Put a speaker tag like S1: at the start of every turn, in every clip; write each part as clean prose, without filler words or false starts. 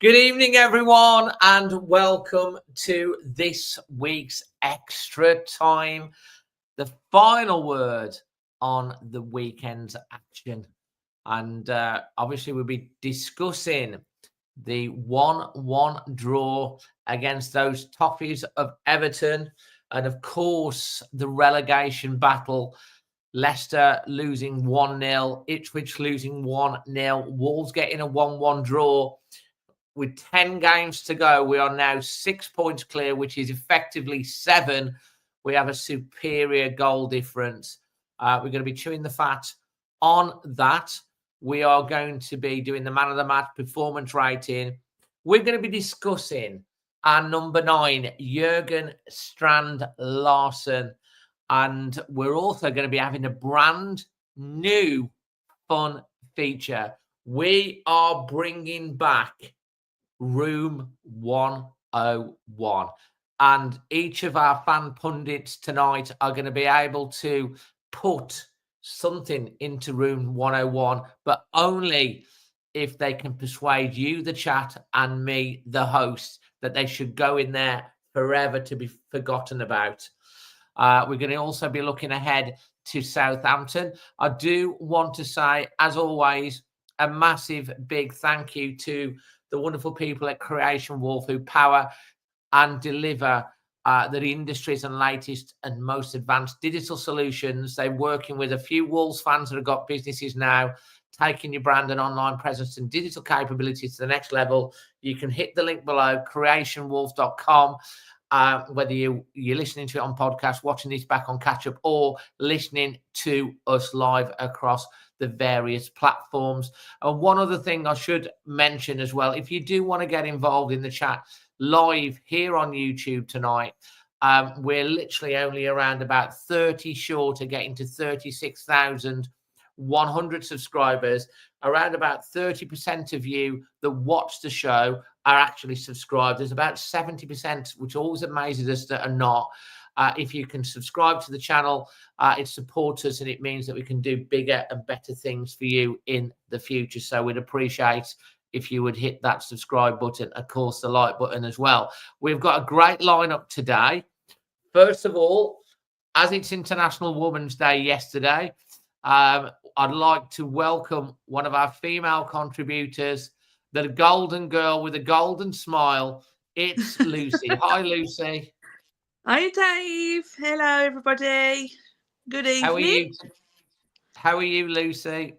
S1: Good evening, everyone, and welcome to this week's Extra Time, the final word on the weekend's action. And obviously, we'll be discussing the 1-1 draw against those Toffees of Everton. And, of course, the relegation battle. Leicester losing 1-0, Ipswich losing 1-0, Wolves getting a 1-1 draw. With 10 games to go, we are now 6 points clear, which is effectively 7. We have a superior goal difference. We're going to be chewing the fat on that. We are going to be doing the man of the match performance rating. We're going to be discussing our number 9, Jorgen Strand-Larsen. And we're also going to be having a brand new fun feature. We are bringing back Room 101. And each of our fan pundits tonight are going to be able to put something into Room 101, but only if they can persuade you, the chat, and me, the host, that they should go in there forever to be forgotten about. We're going to also be looking ahead to Southampton. I do want to say, as always, a massive big thank you to the wonderful people at Creation Wolf who power and deliver the industry's and latest and most advanced digital solutions. They're working with a few Wolves fans that have got businesses now, taking your brand and online presence and digital capabilities to the next level. You can hit the link below, creationwolf.com. Whether you're listening to it on podcast, watching this back on catch up, or listening to us live across the various platforms. And one other thing I should mention as well, if you do want to get involved in the chat live here on YouTube tonight, we're literally only around about 30 short of getting to 36,100 subscribers. Around about 30% of you that watch the show are actually subscribed. There's about 70%, which always amazes us, that are not. If you can subscribe to the channel, it supports us and it means that we can do bigger and better things for you in the future. So we'd appreciate if you would hit that subscribe button, of course, the like button as well. We've got a great lineup today. First of all, as it's International Women's Day yesterday, I'd like to welcome one of our female contributors, the golden girl with a golden smile. It's Lucy. Hi, Lucy.
S2: Hi, Dave. Hello, everybody. Good evening.
S1: How are you, Lucy?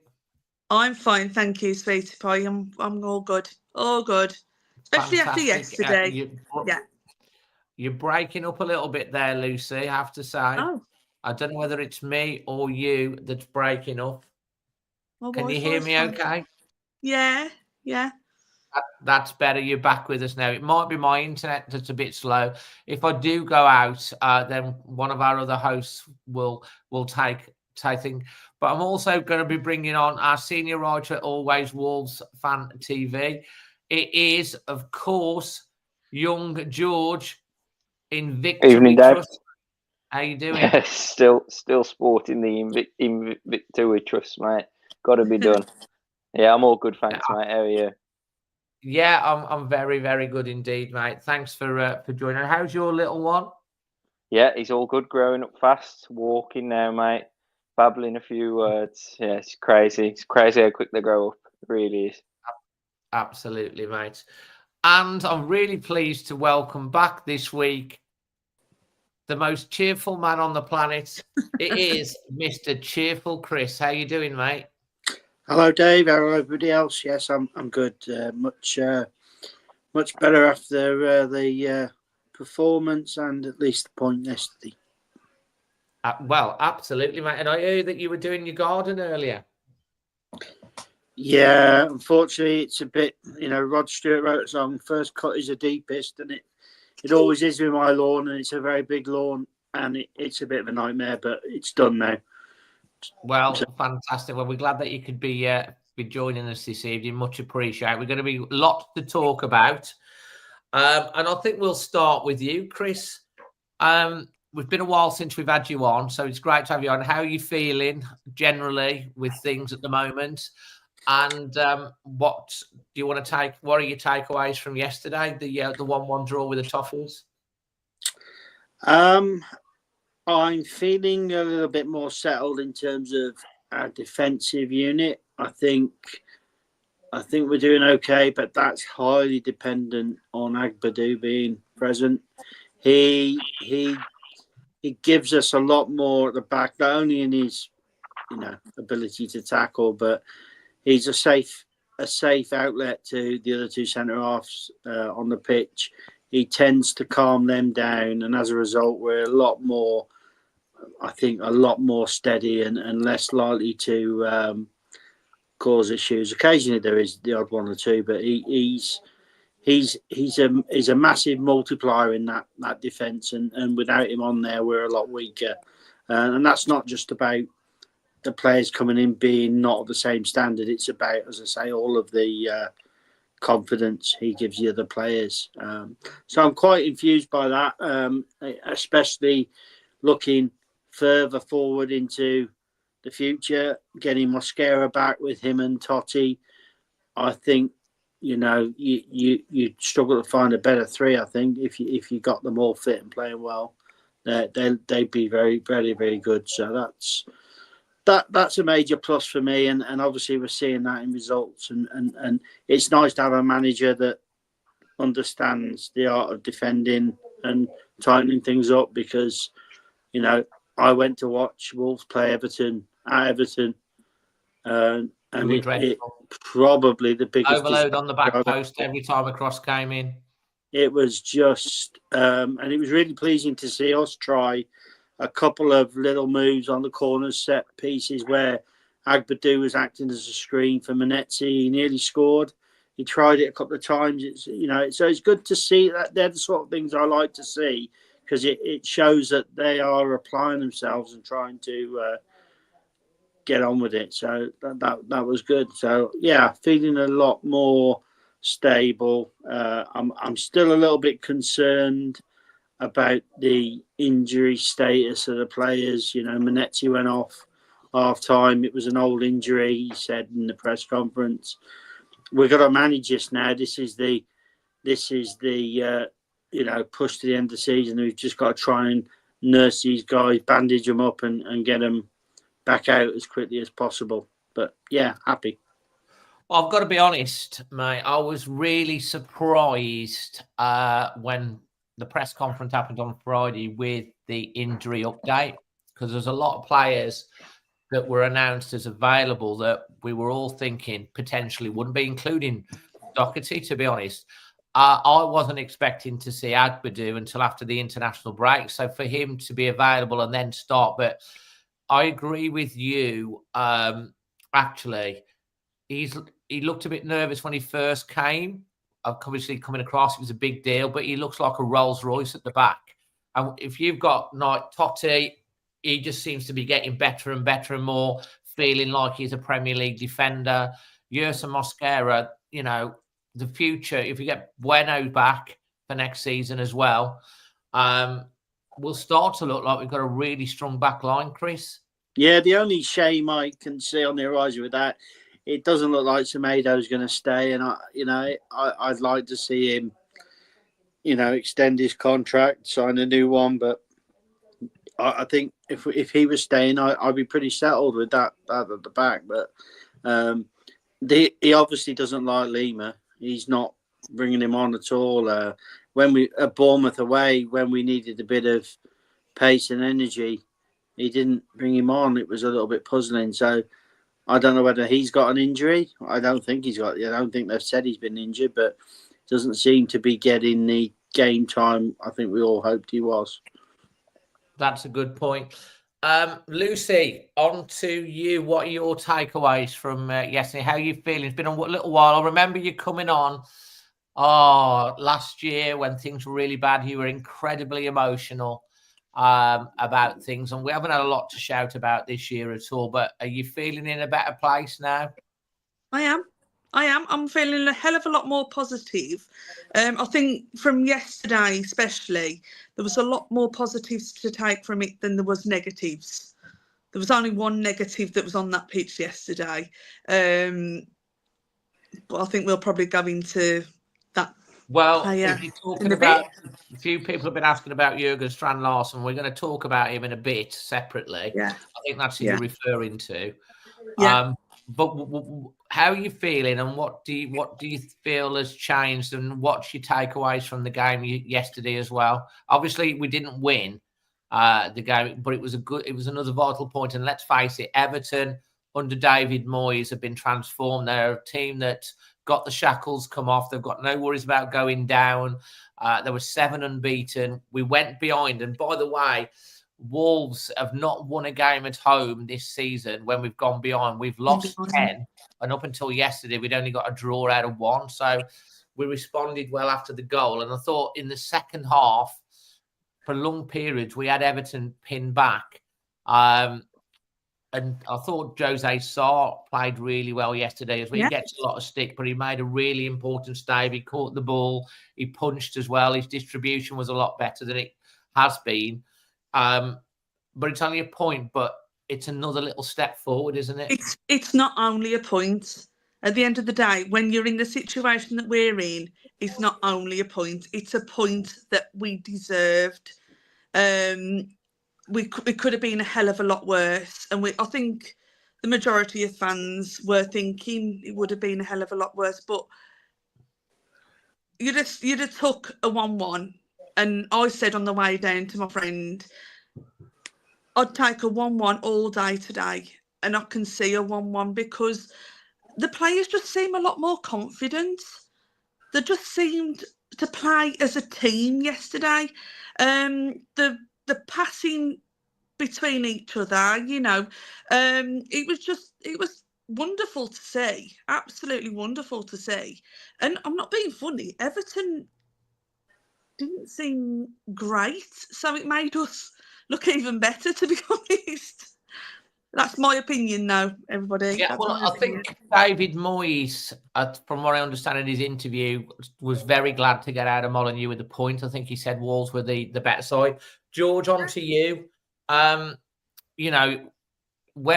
S2: I'm fine, thank you, sweetie pie. I'm all good. All good. Especially
S1: Fantastic.
S2: after yesterday.
S1: You're breaking up a little bit there, Lucy, I have to say.
S2: Oh.
S1: I don't know whether it's me or you that's breaking up. Can you hear me okay?
S2: Yeah.
S1: That's better. You're back with us now. It might be my internet that's a bit slow. If I do go out, then one of our other hosts will take thing. But I'm also going to be bringing on our senior writer at Always Wolves Fan TV. It is, of course, young George in Victory
S3: Evening, Dave.
S1: Trust. How you doing?
S3: Yeah, still sporting the Victory Trust, mate. Got to be done. Yeah, I'm all good, thanks, mate. How are you?
S1: Yeah, I'm very, very good indeed, mate. Thanks for joining. How's your little one?
S3: Yeah, he's all good, growing up fast, walking now, mate, babbling a few words. Yeah, it's crazy. It's crazy how quick they grow up. It really is.
S1: Absolutely, mate. And I'm really pleased to welcome back this week the most cheerful man on the planet. It is Mr. Cheerful Chris. How you doing, mate?
S4: Hello, Dave. Hello, everybody else. Yes, I'm good. Much better after the performance and at least the point yesterday.
S1: Well, absolutely, mate. And I heard that you were doing your garden earlier.
S4: Yeah, unfortunately, it's a bit, Rod Stewart wrote a song, first cut is the deepest, and it always is with my lawn, and it's a very big lawn, and it's a bit of a nightmare, but it's done now.
S1: Well, fantastic. Well, we're glad that you could be joining us this evening. Much appreciated. We're going to be lots to talk about. And I think we'll start with you, Chris. We've been a while since we've had you on, so it's great to have you on. How are you feeling generally with things at the moment? And what do you want to take? What are your takeaways from yesterday? The 1-1 draw with the Toffees.
S4: I'm feeling a little bit more settled in terms of our defensive unit. I think we're doing okay, but that's highly dependent on Agbadou being present. He gives us a lot more at the back, not only in his ability to tackle, but he's a safe outlet to the other two centre halves on the pitch. He tends to calm them down, and as a result, we're a lot more steady and less likely to cause issues. Occasionally there is the odd one or two, but he's a massive multiplier in that defence, and without him on there, we're a lot weaker. And that's not just about the players coming in being not of the same standard. It's about, as I say, all of the confidence he gives the other players. So I'm quite infused by that, especially looking further forward into the future, getting Mosquera back with him and Totti. I think you struggle to find a better three. I think if you got them all fit and playing well, they'd be very, very, very good. So that's a major plus for me, and obviously we're seeing that in results, and it's nice to have a manager that understands the art of defending and tightening things up, because I went to watch Wolves play Everton at Everton, and it probably the biggest
S1: overload on the back post every time a cross came in.
S4: It was just and it was really pleasing to see us try a couple of little moves on the corners, set pieces where Agbadou was acting as a screen for Manetzi. He nearly scored. He tried it a couple of times. So it's good to see that. They're the sort of things I like to see, because it shows that they are applying themselves and trying to get on with it. So that was good. So yeah, feeling a lot more stable. I'm still a little bit concerned about the injury status of the players. Manetzi went off half time. It was an old injury, he said in the press conference. We've got to manage this now. This is the push to the end of the season. We've just got to try and nurse these guys, bandage them up, and get them back out as quickly as possible. But yeah, happy.
S1: Well, I've got to be honest, mate. I was really surprised when the press conference happened on Friday with the injury update, because there's a lot of players that were announced as available that we were all thinking potentially wouldn't be, including Doherty, to be honest. I wasn't expecting to see Agbadou until after the international break. So for him to be available and then start, but I agree with you. Actually, he looked a bit nervous when he first came. Obviously, coming across, it was a big deal, but he looks like a Rolls Royce at the back. And if you've got Totti, he just seems to be getting better and better and more, feeling like he's a Premier League defender. Yerson Mosquera, the future, if you get Bueno back for next season as well, we'll start to look like we've got a really strong back line, Chris.
S4: Yeah, the only shame I can see on the horizon with that, it doesn't look like Semedo's going to stay, and I'd like to see him, extend his contract, sign a new one. But I think if he was staying, I'd be pretty settled with that at the back. But he obviously doesn't like Lima. He's not bringing him on at all. When we at Bournemouth away, when we needed a bit of pace and energy, he didn't bring him on. It was a little bit puzzling. So I don't know whether he's got an injury. I don't think they've said he's been injured, but doesn't seem to be getting the game time I think we all hoped he was.
S1: That's a good point. Lucy, on to you. What are your takeaways from yesterday? How are you feeling? It's been a little while. I remember you coming on last year when things were really bad. You were incredibly emotional about things, and we haven't had a lot to shout about this year at all. But are you feeling in a better place now?
S2: I am. I'm feeling a hell of a lot more positive. I think from yesterday especially, there was a lot more positives to take from it than there was negatives. There was only one negative that was on that pitch yesterday. But I think we'll probably go into that.
S1: Well, if you're talking about, a few people have been asking about Jorgen Strand-Larsen. We're going to talk about him in a bit separately.
S2: Yeah.
S1: I think that's who you're referring to.
S2: Yeah.
S1: But how are you feeling, and what do you feel has changed, and what's your takeaways from the game yesterday as well? Obviously, we didn't win the game, but it was another vital point. And let's face it, Everton under David Moyes have been transformed. They're a team that got the shackles come off. They've got no worries about going down. There were 7 unbeaten. We went behind, and by the way, Wolves have not won a game at home this season when we've gone behind. We've lost 10, and up until yesterday, we'd only got a draw out of 1. So we responded well after the goal. And I thought in the second half, for long periods, we had Everton pinned back. And I thought Jose Sarr played really well yesterday as well. He gets a lot of stick, but he made a really important save. He caught the ball. He punched as well. His distribution was a lot better than it has been. But it's only a point, but it's another little step forward, isn't it?
S2: It's not only a point. At the end of the day, when you're in the situation that we're in, it's not only a point. It's a point that we deserved. We could have been a hell of a lot worse. And I think the majority of fans were thinking it would have been a hell of a lot worse. But you'd have took a 1-1. And I said on the way down to my friend, I'd take a 1-1 all day today. And I can see a 1-1 because the players just seem a lot more confident. They just seemed to play as a team yesterday. The passing between each other, it was wonderful to see, absolutely wonderful to see. And I'm not being funny, Everton didn't seem great, so it made us look even better, to be honest. That's my opinion now, everybody.
S1: Yeah, well, I think David Moyes, from what I understand in his interview, was very glad to get out of Molineux with the point. I think he said Wolves were the better side. George, on to you. Where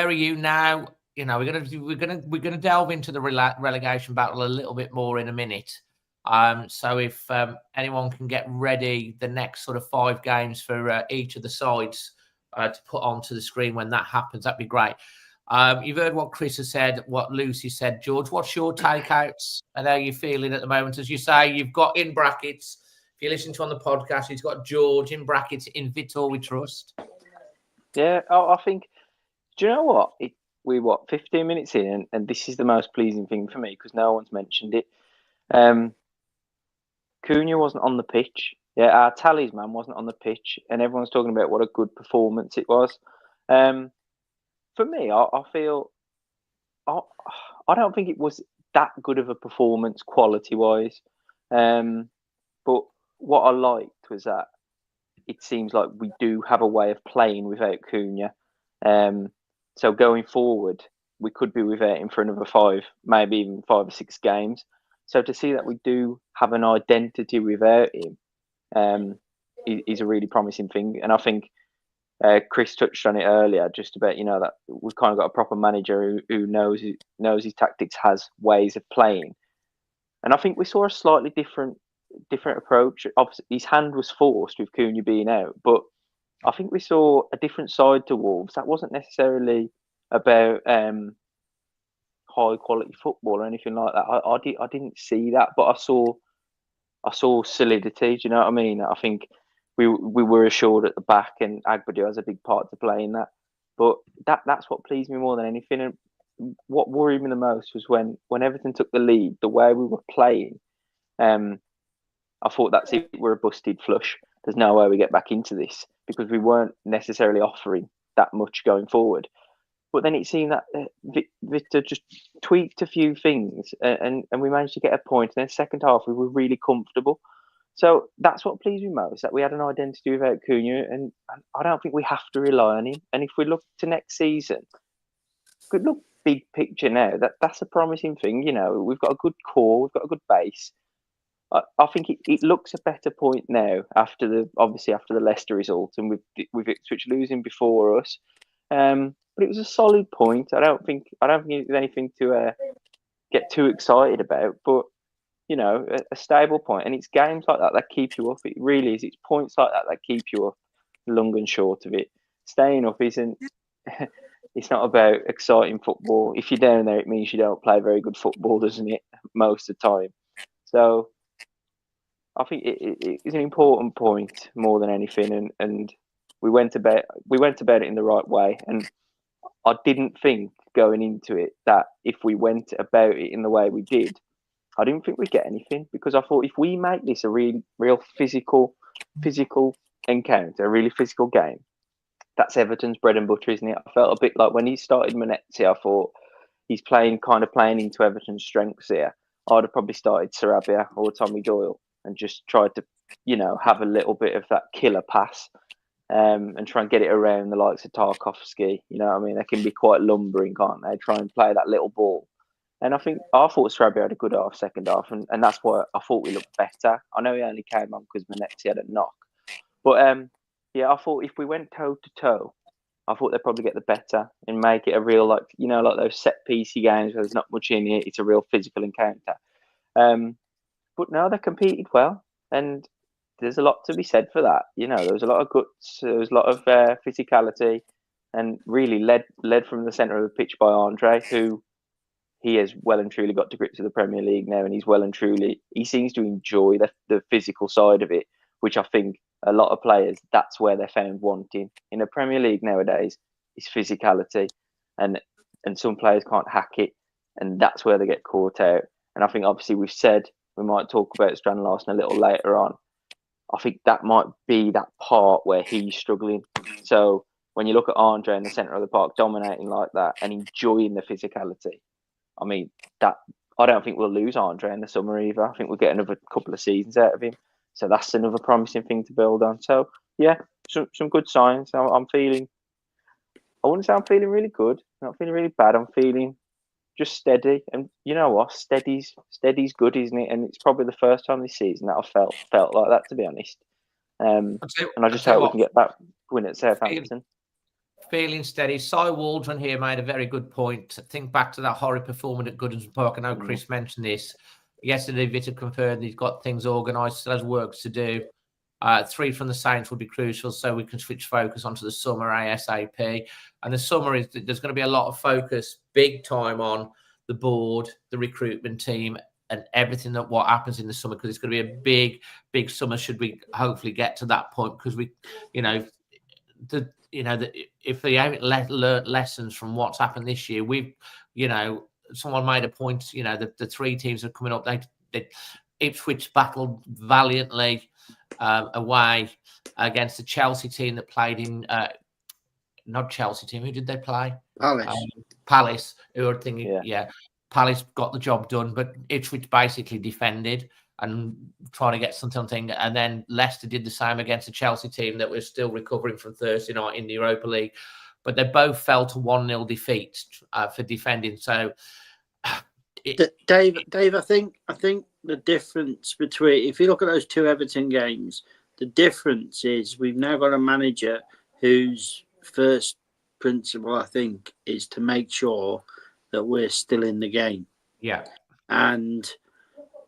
S1: are you now? We're gonna delve into the relegation battle a little bit more in a minute. So if anyone can get ready the next sort of 5 games for each of the sides to put onto the screen when that happens, that'd be great. You've heard what Chris has said, what Lucy said. George, what's your takeouts and how you're feeling at the moment? As you say, you've got in brackets, if you listen to on the podcast, he's got George in brackets, in Vitor we trust.
S3: Yeah, I think, do you know what? We're 15 minutes in, and this is the most pleasing thing for me because no one's mentioned it. Cunha wasn't on the pitch. Yeah, our talisman wasn't on the pitch, and everyone's talking about what a good performance it was. For me, I feel I don't think it was that good of a performance quality-wise. But what I liked was that it seems like we do have a way of playing without Cunha. So going forward, we could be without him for another 5, maybe even 5 or 6 games. So to see that we do have an identity without him is a really promising thing. And I think Chris touched on it earlier, just about, that we've kind of got a proper manager who knows his tactics, has ways of playing. And I think we saw a slightly different approach. Obviously, his hand was forced with Cunha being out, but I think we saw a different side to Wolves. That wasn't necessarily about high quality football or anything like that. I didn't see that, but I saw solidity. Do you know what I mean? I think we were assured at the back, and Agbadio has a big part to play in that. But that's what pleased me more than anything. And what worried me the most was when Everton took the lead, the way we were playing. I thought that's it. We're a busted flush. There's no way we get back into this because we weren't necessarily offering that much going forward. But then it seemed that Victor just tweaked a few things and we managed to get a point. And then second half, we were really comfortable. So that's what pleased me most, that we had an identity without Cunha. And I don't think we have to rely on him. And if we look to next season, good look, big picture now, that's a promising thing. We've got a good core, we've got a good base. I think it looks a better point now after the Leicester result and with Ipswich losing before us. But but it was a solid point. I don't think it was anything to get too excited about. But you know, a stable point, and it's games like that keep you up. It really is. It's points like that keep you up, long and short of it. Staying up isn't. It's not about exciting football. If you're down there, it means you don't play very good football, doesn't it? Most of the time. So I think it's an important point more than anything, and we went about it in the right way. And I didn't think going into it that if we went about it in the way we did, I didn't think we'd get anything, because I thought if we make this a real physical encounter, a really physical game, that's Everton's bread and butter, isn't it? I felt a bit like when he started Molineux, I thought he's playing into Everton's strengths here. I'd have probably started Sarabia or Tommy Doyle and just tried to, you know, have a little bit of that killer pass and try and get it around the likes of Tarkowski. You know what I mean? They can be quite lumbering, can't they? Try and play that little ball. And I thought Sarabia had a good half, second half, and that's why I thought we looked better. I know he only came on because Molineux had a knock. But yeah, I thought if we went toe to toe, I thought they'd probably get the better and make it a real, like, you know, like those set piecey games where there's not much in it. It's a real physical encounter. But no, they competed well, and there's a lot to be said for that. You know, there was a lot of guts, there was a lot of physicality, and really led from the centre of the pitch by Andre, who he has well and truly got to grips with the Premier League now, and he seems to enjoy the physical side of it, which I think a lot of players, that's where they're found wanting. In the Premier League nowadays, is physicality, and some players can't hack it, and that's where they get caught out. And I think obviously we've said we might talk about Strand-Larsen a little later on. I think that might be that part where he's struggling. So when you look at Andre in the centre of the park dominating like that and enjoying the physicality, I mean, that I don't think we'll lose Andre in the summer either. I think we'll get another couple of seasons out of him. So that's another promising thing to build on. So yeah, some good signs. I'm feeling. I wouldn't say I'm feeling really good. I'm not feeling really bad. I'm feeling just steady. And you know what? Steady's good, isn't it? And it's probably the first time this season that I felt like that, to be honest. And I just hope we can get that win at Southampton.
S1: Feeling steady. Si Waldron here made a very good point. Think back to that horrid performance at Goodison Park. I know Chris mentioned this. Yesterday, Vita confirmed he's got things organised, still has work to do. 3 from the Saints would be crucial so we can switch focus onto the summer ASAP. And the summer there's going to be a lot of focus, big time, on the board, the recruitment team, and everything that what happens in the summer, because it's going to be a big summer. Should we hopefully get to that point, because we, if we haven't learnt lessons from what's happened this year, someone made a point. The 3 teams are coming up. They Ipswich battled valiantly away against the Chelsea team that played in not Chelsea team. Who did they play? Palace. Who were thinking, Palace got the job done, but Ipswich basically defended and trying to get something. And then Leicester did the same against the Chelsea team that was still recovering from Thursday night in the Europa League. But they both fell to 1-0 defeat for defending. So,
S4: Dave, I think the difference between, if you look at those 2 Everton games, the difference is we've now got a manager whose first principle, I think, is to make sure that we're still in the game.
S1: Yeah,
S4: and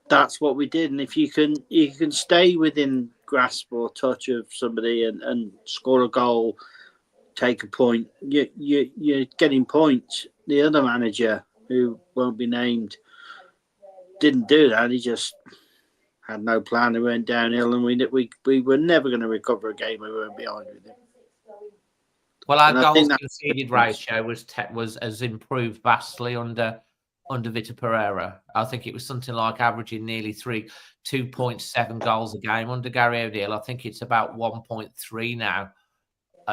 S4: that's what we did. And if you can stay within grasp or touch of somebody and score a goal, take a point, you're getting points. The other manager, who won't be named, didn't do that. He just had no plan. He went downhill, and we were never going to recover a game we weren't behind with him.
S1: Well, our goals conceded ratio has improved vastly under Vitor Pereira. I think it was something like averaging nearly 2.7 goals a game under Gary O'Neill. I think it's about 1.3 now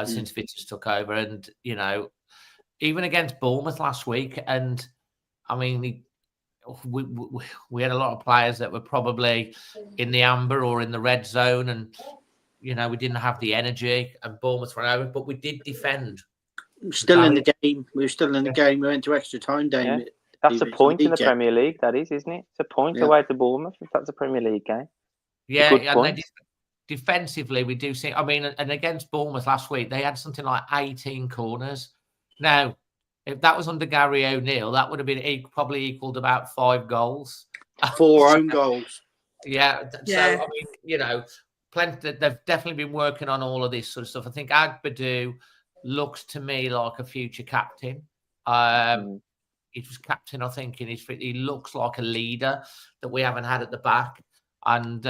S1: since Vitor's took over. And even against Bournemouth last week, and I mean, we had a lot of players that were probably in the amber or in the red zone, and we didn't have the energy, and Bournemouth ran over, but we did defend.
S4: Still in the game. We were still in the game. We went to extra time, Dave.
S3: Yeah. That's a point in the Premier League, that is, isn't it? It's a point away to Bournemouth if that's a Premier League game.
S1: Yeah, and defensively, we do see. I mean, and against Bournemouth last week, they had something like 18 corners. Now, if that was under Gary O'Neill, that would have been probably equaled about 5 goals.
S4: 4 own goals.
S1: Yeah.
S2: Yeah.
S1: So, I mean, you know, plenty. They've definitely been working on all of this sort of stuff. I think Agbadu looks to me like a future captain. He was captain, I think, he looks like a leader that we haven't had at the back. And,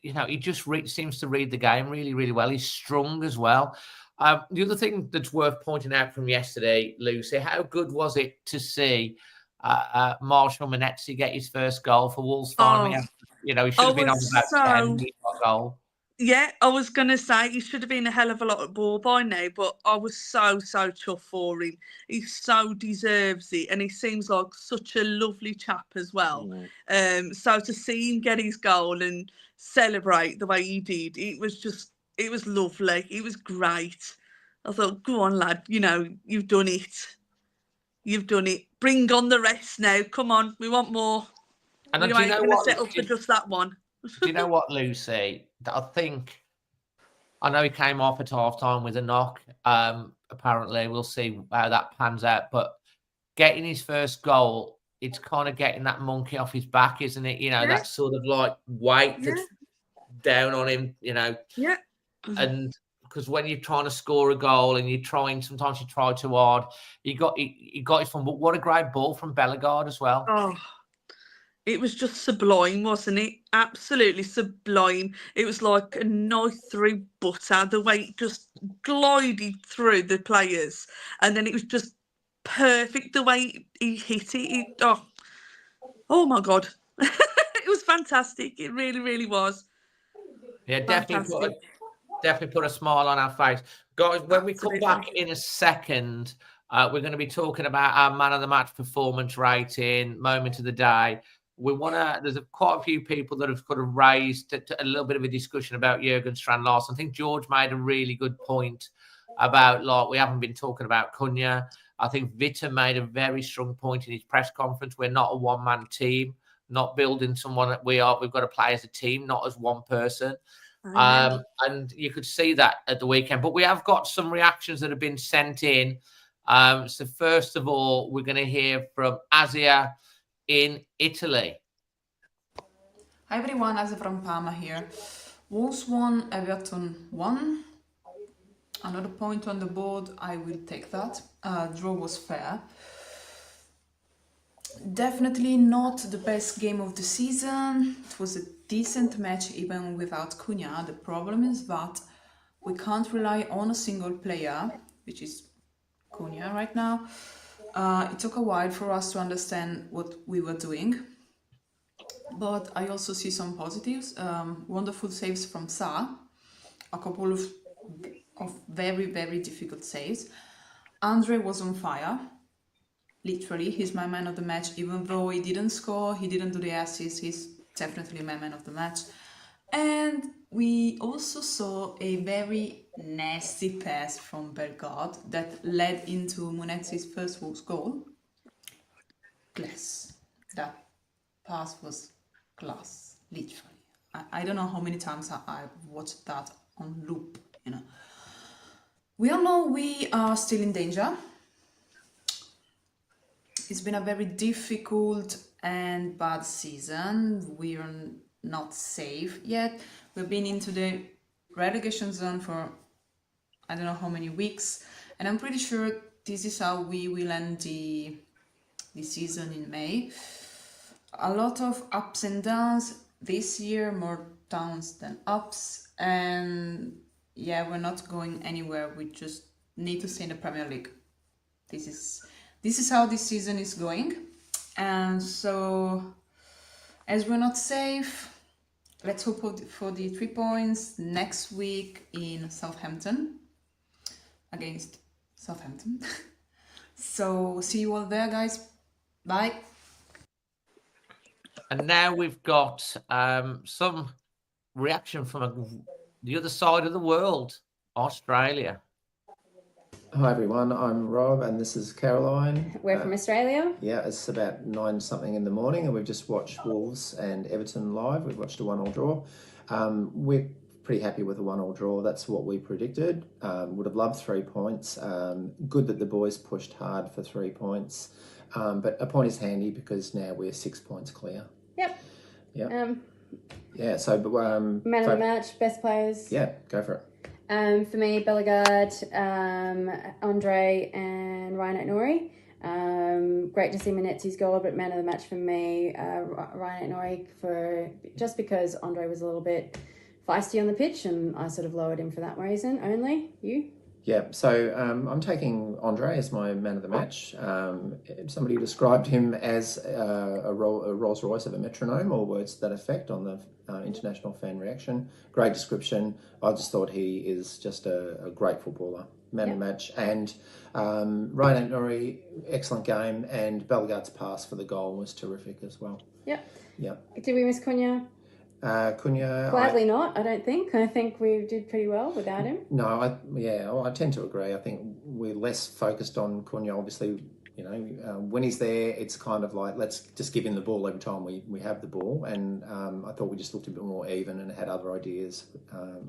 S1: you know, he just seems to read the game really, really well. He's strong as well. The other thing that's worth pointing out from yesterday, Lucy, how good was it to see Marshall Monetzi get his first goal for Wolves finally? You know, he should have been on about 10. He got a goal.
S2: Yeah, I was going to say he should have been a hell of a lot of ball by now, but I was so chuffed for him. He so deserves it, and he seems like such a lovely chap as well. So to see him get his goal and celebrate the way he did, it was lovely. It was great. I thought, go on, lad, you know, you've done it. You've done it. Bring on the rest now. Come on, we want more.
S1: And
S2: we ain't going to settle for just that one.
S1: Do you know what, Lucy? I know he came off at half-time with a knock. Apparently, we'll see how that pans out. But getting his first goal, it's kind of getting that monkey off his back, isn't it? You know, that sort of like weight that's down on him, you know.
S2: Yeah.
S1: And because when you're trying to score a goal and sometimes you try too hard, he got his fun. But what a great ball from Bellegarde as well.
S2: Oh. It was just sublime, wasn't it? Absolutely sublime. It was like a knife through butter, the way it just glided through the players. And then it was just perfect, the way he hit it. Oh my God. It was fantastic. It really, really was.
S1: Yeah, definitely put a smile on our face. Guys, when we come back in a second, we're going to be talking about our man of the match performance rating, moment of the day. There's quite a few people that have kind of raised a little bit of a discussion about Jorgen Strand-Larsen. I think George made a really good point about, like, we haven't been talking about Cunha. I think Vita made a very strong point in his press conference. We're not a one-man team, not building someone that we are. We've got to play as a team, not as one person. And you could see that at the weekend. But we have got some reactions that have been sent in. So first of all, we're going to hear from Asia in Italy.
S5: Hi everyone, Asia from Parma here. Wolves won, Everton won. Another point on the board, I will take that. Draw was fair. Definitely not the best game of the season. It was a decent match even without Cunha. The problem is that we can't rely on a single player, which is Cunha right now. It took a while for us to understand what we were doing, but I also see some positives. Wonderful saves from Sa, a couple of very, very difficult saves. Andre was on fire, literally. He's my man of the match, even though he didn't score, he didn't do the assists, he's definitely my man of the match. And we also saw a very nasty pass from Bellegarde that led into Monetzi's first Wolves goal. Class. That pass was class, literally. I don't know how many times I watched that on loop, you know. We all know we are still in danger. It's been a very difficult and bad season. We are not safe yet. We've been into the relegation zone for I don't know how many weeks, and I'm pretty sure this is how we will end the season in May. A lot of ups and downs this year, more downs than ups, and yeah, we're not going anywhere. We just need to stay in the Premier League. This is how this season is going, and so as we're not safe, let's hope for the 3 points next week in Southampton, against Southampton. So see you all there, guys. Bye.
S1: And now we've got some reaction from the other side of the world, Australia.
S6: Hi everyone, I'm Rob and this is Caroline.
S7: We're from Australia.
S6: Yeah, it's about 9 something in the morning and we've just watched Wolves and Everton live. We've watched a 1-1 draw. We're pretty happy with a 1-1 draw. That's what we predicted. Would have loved 3 points. Good that the boys pushed hard for 3 points. But a point is handy because now we're 6 points clear.
S7: Yep.
S6: Yeah. Yeah. So,
S7: Man of the match, best players.
S6: Yeah, go for it.
S7: For me, Bellegarde, Andre, and Ryan Aït-Nouri. Great to see Manetzi's goal, but man of the match for me, Ryan Aït-Nouri, just because Andre was a little bit feisty on the pitch, and I sort of lowered him for that reason only. You?
S6: Yeah, so I'm taking Andre as my man of the match. Somebody described him as a Rolls Royce of a metronome, or words to that effect, on the international fan reaction. Great description. I just thought he is just a great footballer. Man of the match. And Ryan Aït-Nouri, excellent game, and Bellegarde's pass for the goal was terrific as well.
S7: Yep.
S6: Yeah.
S7: Did we miss Cunha?
S6: Cunha,
S7: Gladly not, I don't think. I think we did pretty well without him.
S6: No, I tend to agree. I think we're less focused on Cunha. Obviously, when he's there, it's kind of like, let's just give him the ball every time we have the ball. And I thought we just looked a bit more even and had other ideas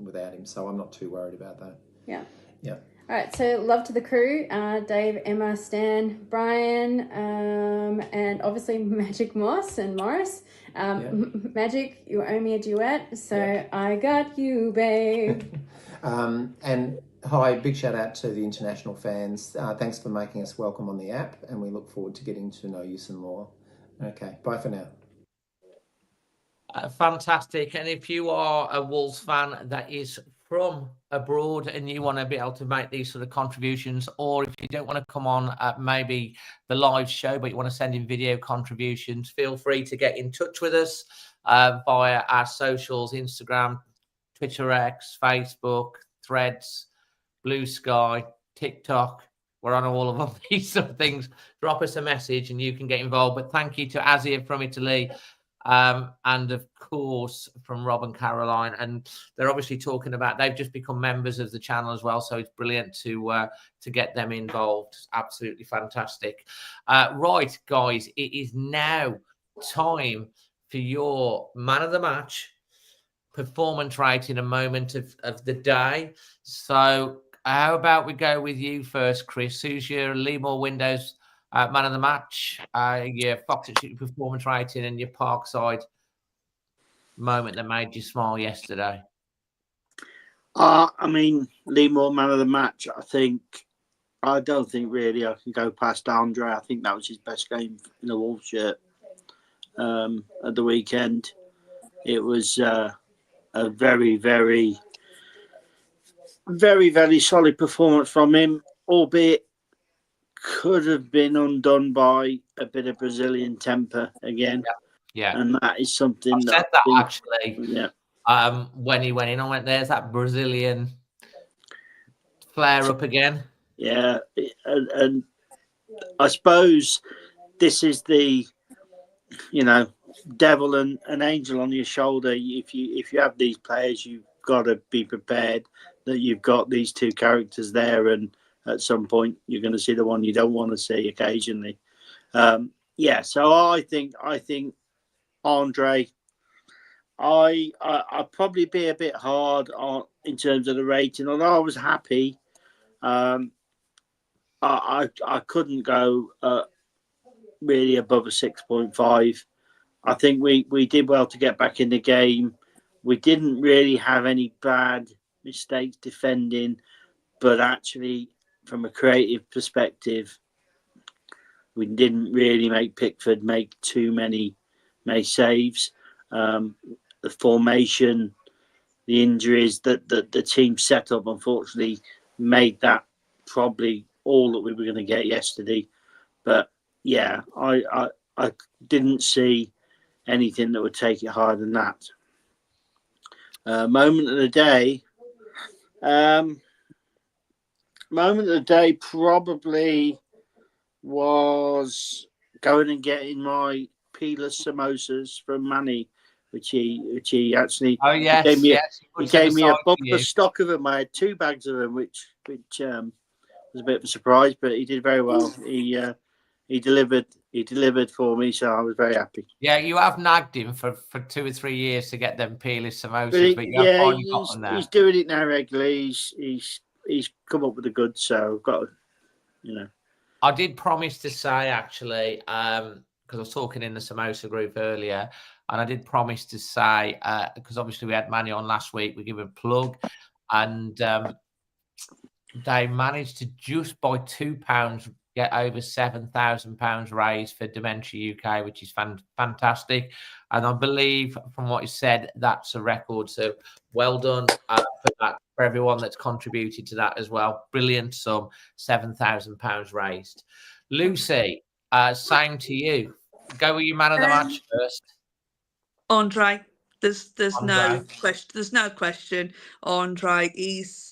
S6: without him. So I'm not too worried about that.
S7: Yeah.
S6: Yeah.
S7: All right, so love to the crew, Dave, Emma, Stan, Brian, and obviously Magic Moss and Morris. Magic, you owe me a duet, so I got you, babe.
S6: And hi, big shout out to the international fans. Thanks for making us welcome on the app, and we look forward to getting to know you some more. Okay, bye for now.
S1: Fantastic. And if you are a Wolves fan that is from abroad and you want to be able to make these sort of contributions, or if you don't want to come on at maybe the live show but you want to send in video contributions, feel free to get in touch with us via our socials: Instagram, Twitter X, Facebook, Threads, Blue Sky, TikTok. We're on all of these sort of things. Drop us a message and you can get involved. But thank you to Azia from Italy, and of course from Rob and Caroline. And they're obviously talking about, they've just become members of the channel as well, so it's brilliant to get them involved. It's absolutely fantastic. Right, guys, it is now time for your man of the match, performance rating, a moment of the day. So how about we go with you first, Chris? Who's your Leemore Windows man of the match, your Fox City performance rating, and your Parkside moment that made you smile yesterday?
S4: I mean, Leemore man of the match, I don't think really I can go past Andre. I think that was his best game in a Wolves shirt at the weekend. It was a very, very, very, very solid performance from him, albeit could have been undone by a bit of Brazilian temper again.
S1: Yeah.
S4: And that is something
S1: I said that actually.
S4: Yeah.
S1: When he went in, I went, there's that Brazilian flare up again.
S4: Yeah. And I suppose this is the, devil and an angel on your shoulder. If you have these players, you've got to be prepared that you've got these two characters there, and at some point you're going to see the one you don't want to see occasionally. So I think Andre, I'd probably be a bit hard on in terms of the rating, although I was happy. I couldn't go really above a 6.5. I think we did well to get back in the game. We didn't really have any bad mistakes defending, but actually from a creative perspective, we didn't really make Pickford make too many saves. The formation, the injuries that the team set up, unfortunately, made that probably all that we were going to get yesterday. But yeah, I didn't see anything that would take it higher than that. Moment of the day. Moment of the day probably was going and getting my peeless samosas from Manny, which he actually gave me a bumper stock of them. I had 2 bags of them, which was a bit of a surprise, but he did very well. He delivered he delivered for me, so I was very happy.
S1: Yeah, you have nagged him for 2 or 3 years to get them peerless samosas,
S4: But
S1: you have finally got them now.
S4: he's doing it now regularly. He's come up with the goods, so I've got to,
S1: I did promise to say, actually, because I was talking in the samosa group earlier, and I did promise to say, because obviously we had Manny on last week, we give a plug, and they managed to just by £2 get over £7,000 raised for Dementia UK, which is fantastic. And I believe from what you said, that's a record. So well done for everyone that's contributed to that as well. Brilliant sum, £7,000 raised. Lucy, same to you. Go with your man of the match first.
S2: Andre. There's
S1: Andre.
S2: no question. There's no question. Andre, he's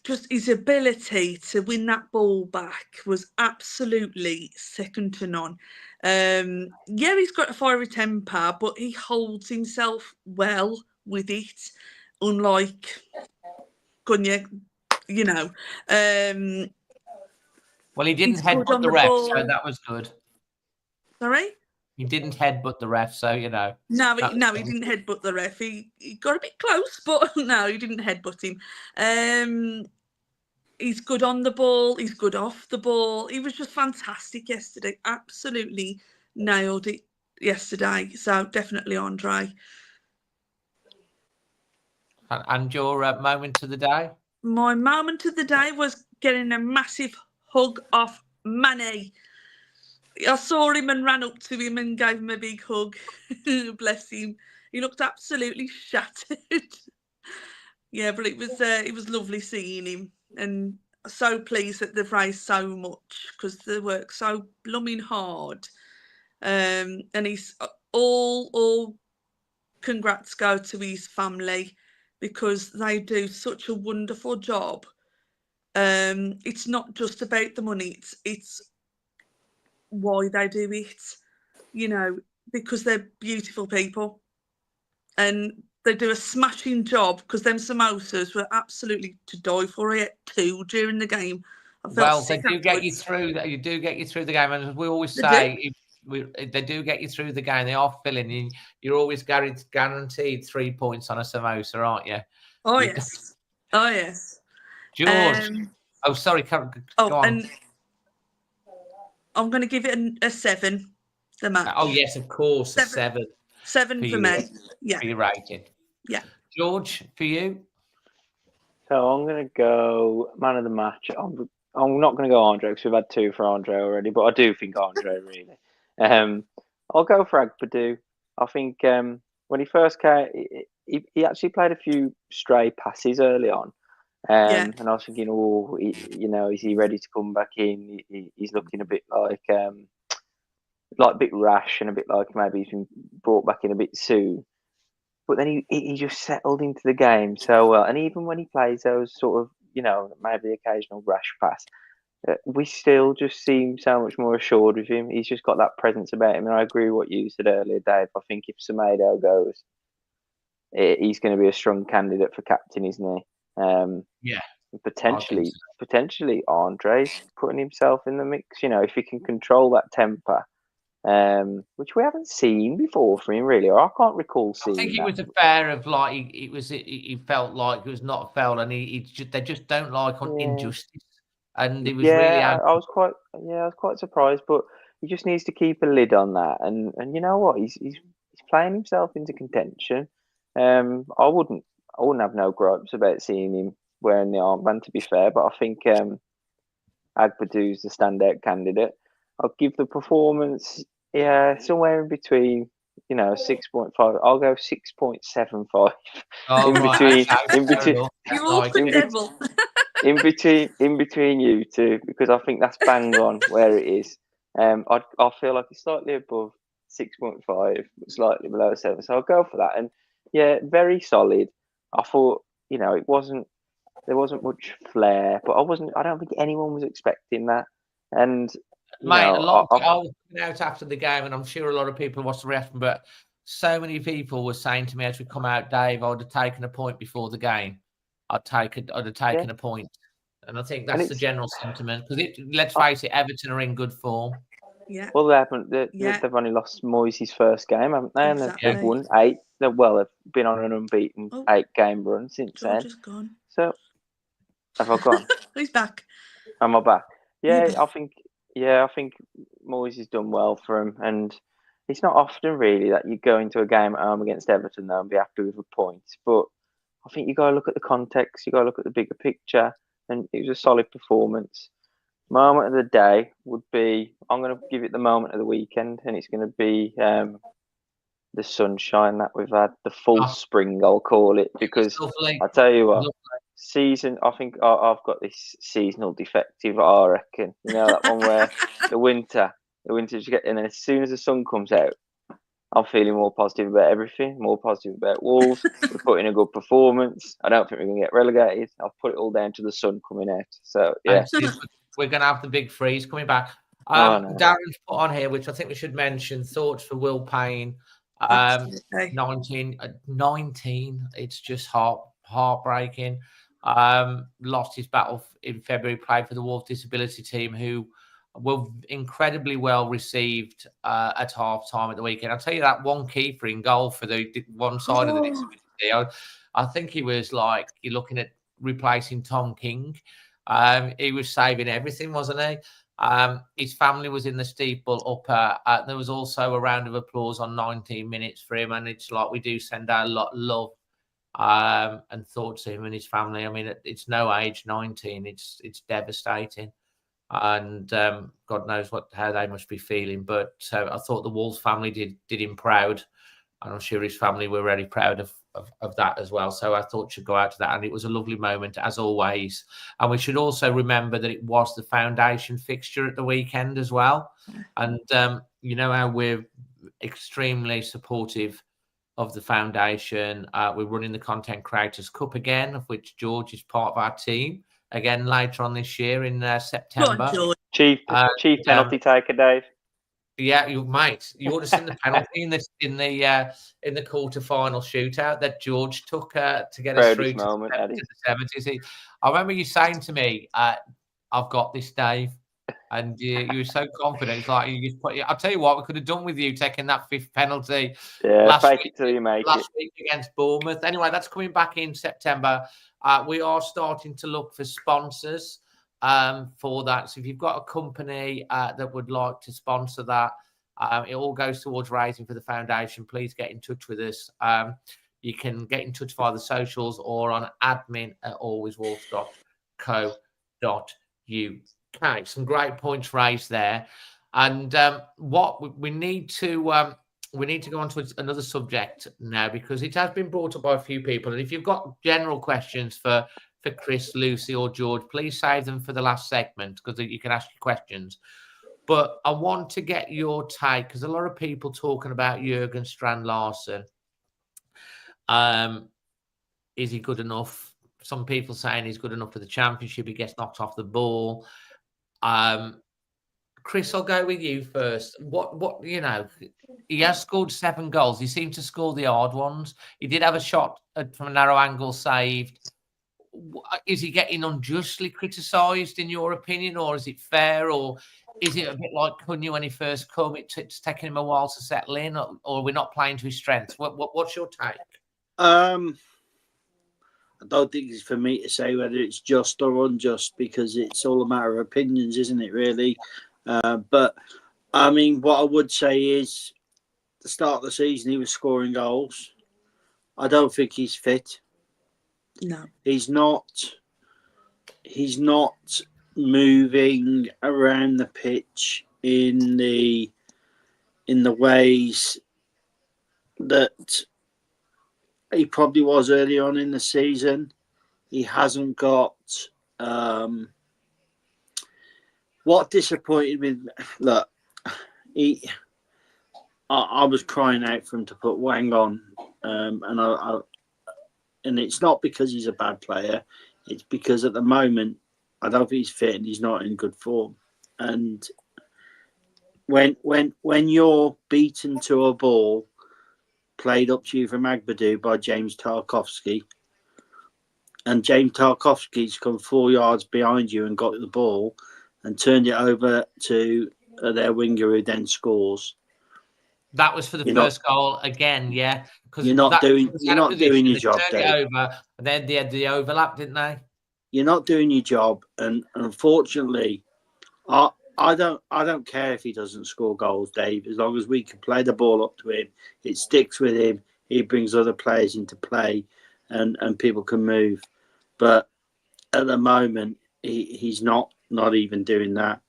S2: just, his ability to win that ball back was absolutely second to none. Yeah, he's got a fiery temper, but he holds himself well with it, unlike Gunya,
S1: Well, he didn't
S2: he's good
S1: headbutt
S2: on
S1: the
S2: the
S1: ref,
S2: ball.
S1: so that was good.
S2: Sorry?
S1: He didn't headbutt the ref, so
S2: No, he didn't headbutt the ref. He got a bit close, but no, he didn't headbutt him. He's good on the ball. He's good off the ball. He was just fantastic yesterday. Absolutely nailed it yesterday. So definitely Andre.
S1: And your moment of the day?
S2: My moment of the day was getting a massive hug off Manny. I saw him and ran up to him and gave him a big hug. Bless him. He looked absolutely shattered. Yeah, but it was lovely seeing him, and so pleased that they've raised so much because they work so blooming hard. And he's all congrats go to his family because they do such a wonderful job. It's not just about the money; it's why they do it, because they're beautiful people, and they do a smashing job because them samosas were absolutely to die for it too during the game.
S1: Well, they do get you through. You do get you through the game, and as we always say, they do get you through the game. They are filling. You're always guaranteed 3 points on a samosa, aren't you?
S2: Oh yes. Oh yes.
S1: George. Sorry. Go on.
S2: And I'm going to give it a 7. The match.
S1: Oh yes, of course, 7.
S2: 7 for me. Yeah.
S1: For your rating.
S2: Yeah.
S1: George, for you.
S3: So I'm going to go man of the match. I'm not going to go Andre because we've had 2 for Andre already, but I do think Andre really. I'll go for Agbedu. I think when he first came, he actually played a few stray passes early on. And I was thinking, is he ready to come back in? He's looking a bit like a bit rash and a bit like maybe he's been brought back in a bit soon. But then he just settled into the game so well. And even when he plays those sort of, maybe the occasional rash pass, we still just seem so much more assured with him. He's just got that presence about him. And I agree with what you said earlier, Dave. I think if Semedo goes, he's going to be a strong candidate for captain, isn't he? Potentially Andre's putting himself in the mix. If he can control that temper, which we haven't seen before for him, really. Or I can't recall seeing.
S1: I think it was a fair of like he felt like it was not felt, and they just don't like injustice, and it was really.
S3: I was quite surprised, but he just needs to keep a lid on that, and you know what, he's playing himself into contention. I wouldn't have no gripes about seeing him wearing the armband, to be fair, but I think Agbedu's the standout candidate. I'll give the performance, somewhere in between, 6.5. I'll go 6.75. In between you two, because I think that's bang on where it is. I feel like it's slightly above 6.5, slightly below 7. So I'll go for that. And very solid. I thought, there wasn't much flair, but I don't think anyone was expecting that. And
S1: mate, I was out after the game, and I'm sure a lot of people watched the reaction, but so many people were saying to me as we come out, Dave, I would have taken a point before the game. I'd have taken a point. And I think that's the general sentiment. Because let's face it, Everton are in good form.
S2: Yeah.
S3: Well, they haven't.
S2: Yeah.
S3: They've only lost Moyes' first game, haven't they? And
S2: Exactly.
S3: they've won 8. They've been on an unbeaten 8-game run since
S2: George
S3: then.
S2: is gone.
S3: So, have I gone?
S2: He's back.
S3: Am I back? Yeah,
S2: back.
S3: I think Moyes has done well for him, and it's not often really that you go into a game at home against Everton though and be happy with a point. But I think you got to look at the context, you got to look at the bigger picture, and it was a solid performance. Moment of the day would be, I'm going to give it the moment of the weekend, and it's going to be the sunshine that we've had, the full spring, I'll call it, because I tell you what, I think I've got this seasonal defective, I reckon. You know, that one where the winter you get, and then as soon as the sun comes out, I'm feeling more positive about everything, more positive about Wolves. We're putting a good performance. I don't think we're going to get relegated. I'll put it all down to the sun coming out. So, yeah.
S1: We're going to have the big freeze coming back.
S3: No.
S1: Darren's put on here, which I think we should mention, thoughts for Will Payne. 19. It's just heartbreaking. Lost his battle in February, played for the Wolves disability team, who were incredibly well received at half time at the weekend. I'll tell you that one keeper in goal for the one side of the disability. I think he was like, you're looking at replacing Tom King. He was saving everything, wasn't he? His family was in the steeple upper. There was also a round of applause on 19 minutes for him, and it's like we do send out a lot of love and thoughts to him and his family. I mean, it's no age, 19. It's devastating, and God knows how they must be feeling. But I thought the Wolves family did him proud, and I'm sure his family were really proud of that as well. So I thought should go out to that, and it was a lovely moment as always. And we should also remember that it was the foundation fixture at the weekend as well. And you know how we're extremely supportive of the foundation. We're running the Content Creators Cup again, of which George is part of our team again later on this year in September.
S3: Chief penalty taker, Dave.
S1: Yeah, you might. You ought to seen the penalty in the quarter-final shootout that George took to get us through to the 70s. I remember you saying to me, "I've got this, Dave," and you were so confident. It's like you just I'll tell you what, we could have done with you taking that 5th penalty.
S3: Last week
S1: against Bournemouth. Anyway, that's coming back in September. We are starting to look for sponsors for that. So if you've got a company that would like to sponsor that, it all goes towards raising for the foundation. Please get in touch with us. You can get in touch via the socials or on admin@alwayswolves.co.uk. Some great points raised there. And what we need to go on to another subject now, because it has been brought up by a few people. And if you've got general questions for Chris, Lucy, or George, please save them for the last segment, because you can ask your questions. But I want to get your take, because a lot of people talking about Jorgen Strand-Larsen. Is he good enough? Some people saying he's good enough for the Championship. He gets knocked off the ball. Chris, I'll go with you first. What he has scored 7 goals. He seemed to score the hard ones. He did have a shot from a narrow angle saved. Is he getting unjustly criticised in your opinion, or is it fair, or is it a bit like Cunha when he first came? It's taken him a while to settle in, or we're not playing to his strengths? What's your take?
S4: I don't think it's for me to say whether it's just or unjust, because it's all a matter of opinions, isn't it, really? But, I mean, what I would say is, at the start of the season, he was scoring goals. I don't think he's fit.
S2: No.
S4: He's not moving around the pitch in the ways that he probably was early on in the season. He hasn't got what disappointed me. Look, I was crying out for him to put Wang on, and it's not because he's a bad player. It's because at the moment, I don't think he's fit and he's not in good form. And when you're beaten to a ball played up to you from Agbadou by James Tarkowski, and James Tarkowski's come 4 yards behind you and got the ball and turned it over to their winger who then scores.
S1: That was for the first goal again, yeah. Because
S4: you're not doing your job,
S1: turned
S4: Dave.
S1: it over, and then they had the overlap, didn't they?
S4: You're not doing your job, and unfortunately, I don't care if he doesn't score goals, Dave. As long as we can play the ball up to him, it sticks with him. He brings other players into play, and people can move. But at the moment, he's not even doing that.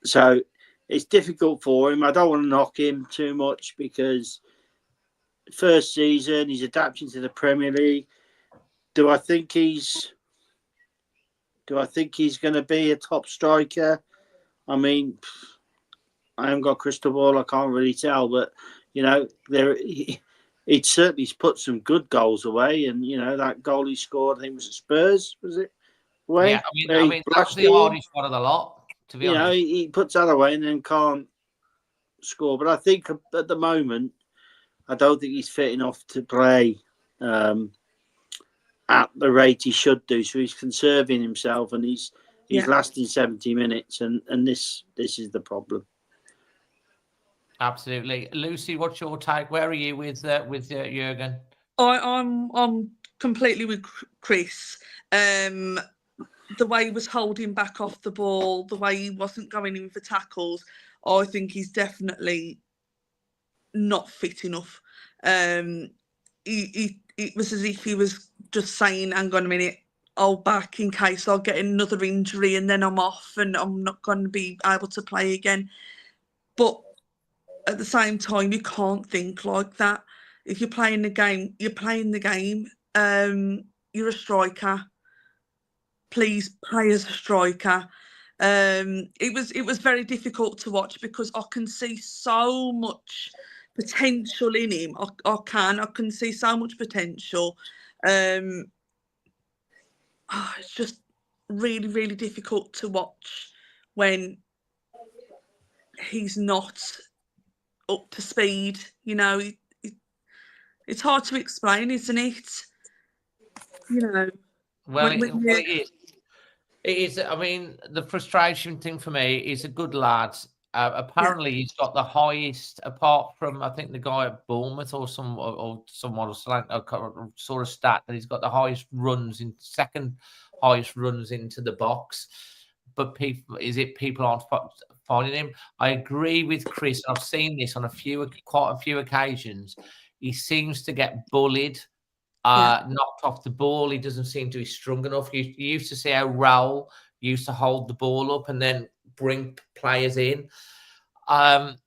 S4: So it's difficult for him. I don't want to knock him too much because first season he's adapting to the Premier League. Do I think he's going to be a top striker? I mean, I haven't got a crystal ball. I can't really tell, but he certainly put some good goals away. And that goal he scored, I think was at Spurs, was it? Away?
S1: Yeah, I mean that's the hardest one of the lot. To be honest,
S4: he puts that away and then can't score. But I think at the moment, I don't think he's fit enough to play at the rate he should do. So he's conserving himself, and he's lasting 70 minutes, and this is the problem.
S1: Absolutely, Lucy. What's your take? Where are you with Jorgen?
S2: I'm completely with Chris. The way he was holding back off the ball, the way he wasn't going in for tackles, I think he's definitely not fit enough. It was as if he was just saying, hang on a minute, I'll back in case I'll get another injury and then I'm off and I'm not going to be able to play again. But at the same time, you can't think like that. If you're playing the game, you're playing the game. You're a striker. Please play as a striker. It was very difficult to watch because I can see so much potential in him. I can see so much potential. It's just really, really difficult to watch when he's not up to speed. It's hard to explain, isn't it?
S1: Well, it is. I mean, the frustration thing for me is a good lad. Apparently, he's got the highest, apart from I think the guy at Bournemouth or someone. I saw a stat that he's got the highest second highest runs into the box. But people aren't finding him? I agree with Chris. I've seen this on quite a few occasions. He seems to get bullied. Knocked off the ball. He doesn't seem to be strong enough. You used to see how Raul used to hold the ball up and then bring players in. And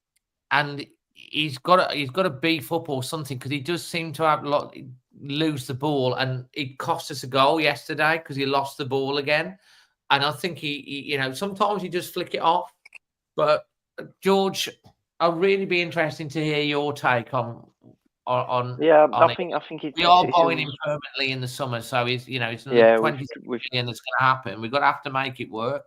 S1: he's got to beef up or something because he does seem to lose the ball, and it cost us a goal yesterday because he lost the ball again. And I think he sometimes you just flick it off. But George, I'll really be interesting to hear your take on.
S3: I think
S1: we are buying him permanently in the summer, so it's another 20 million that's going to happen. We've got to have to make it work.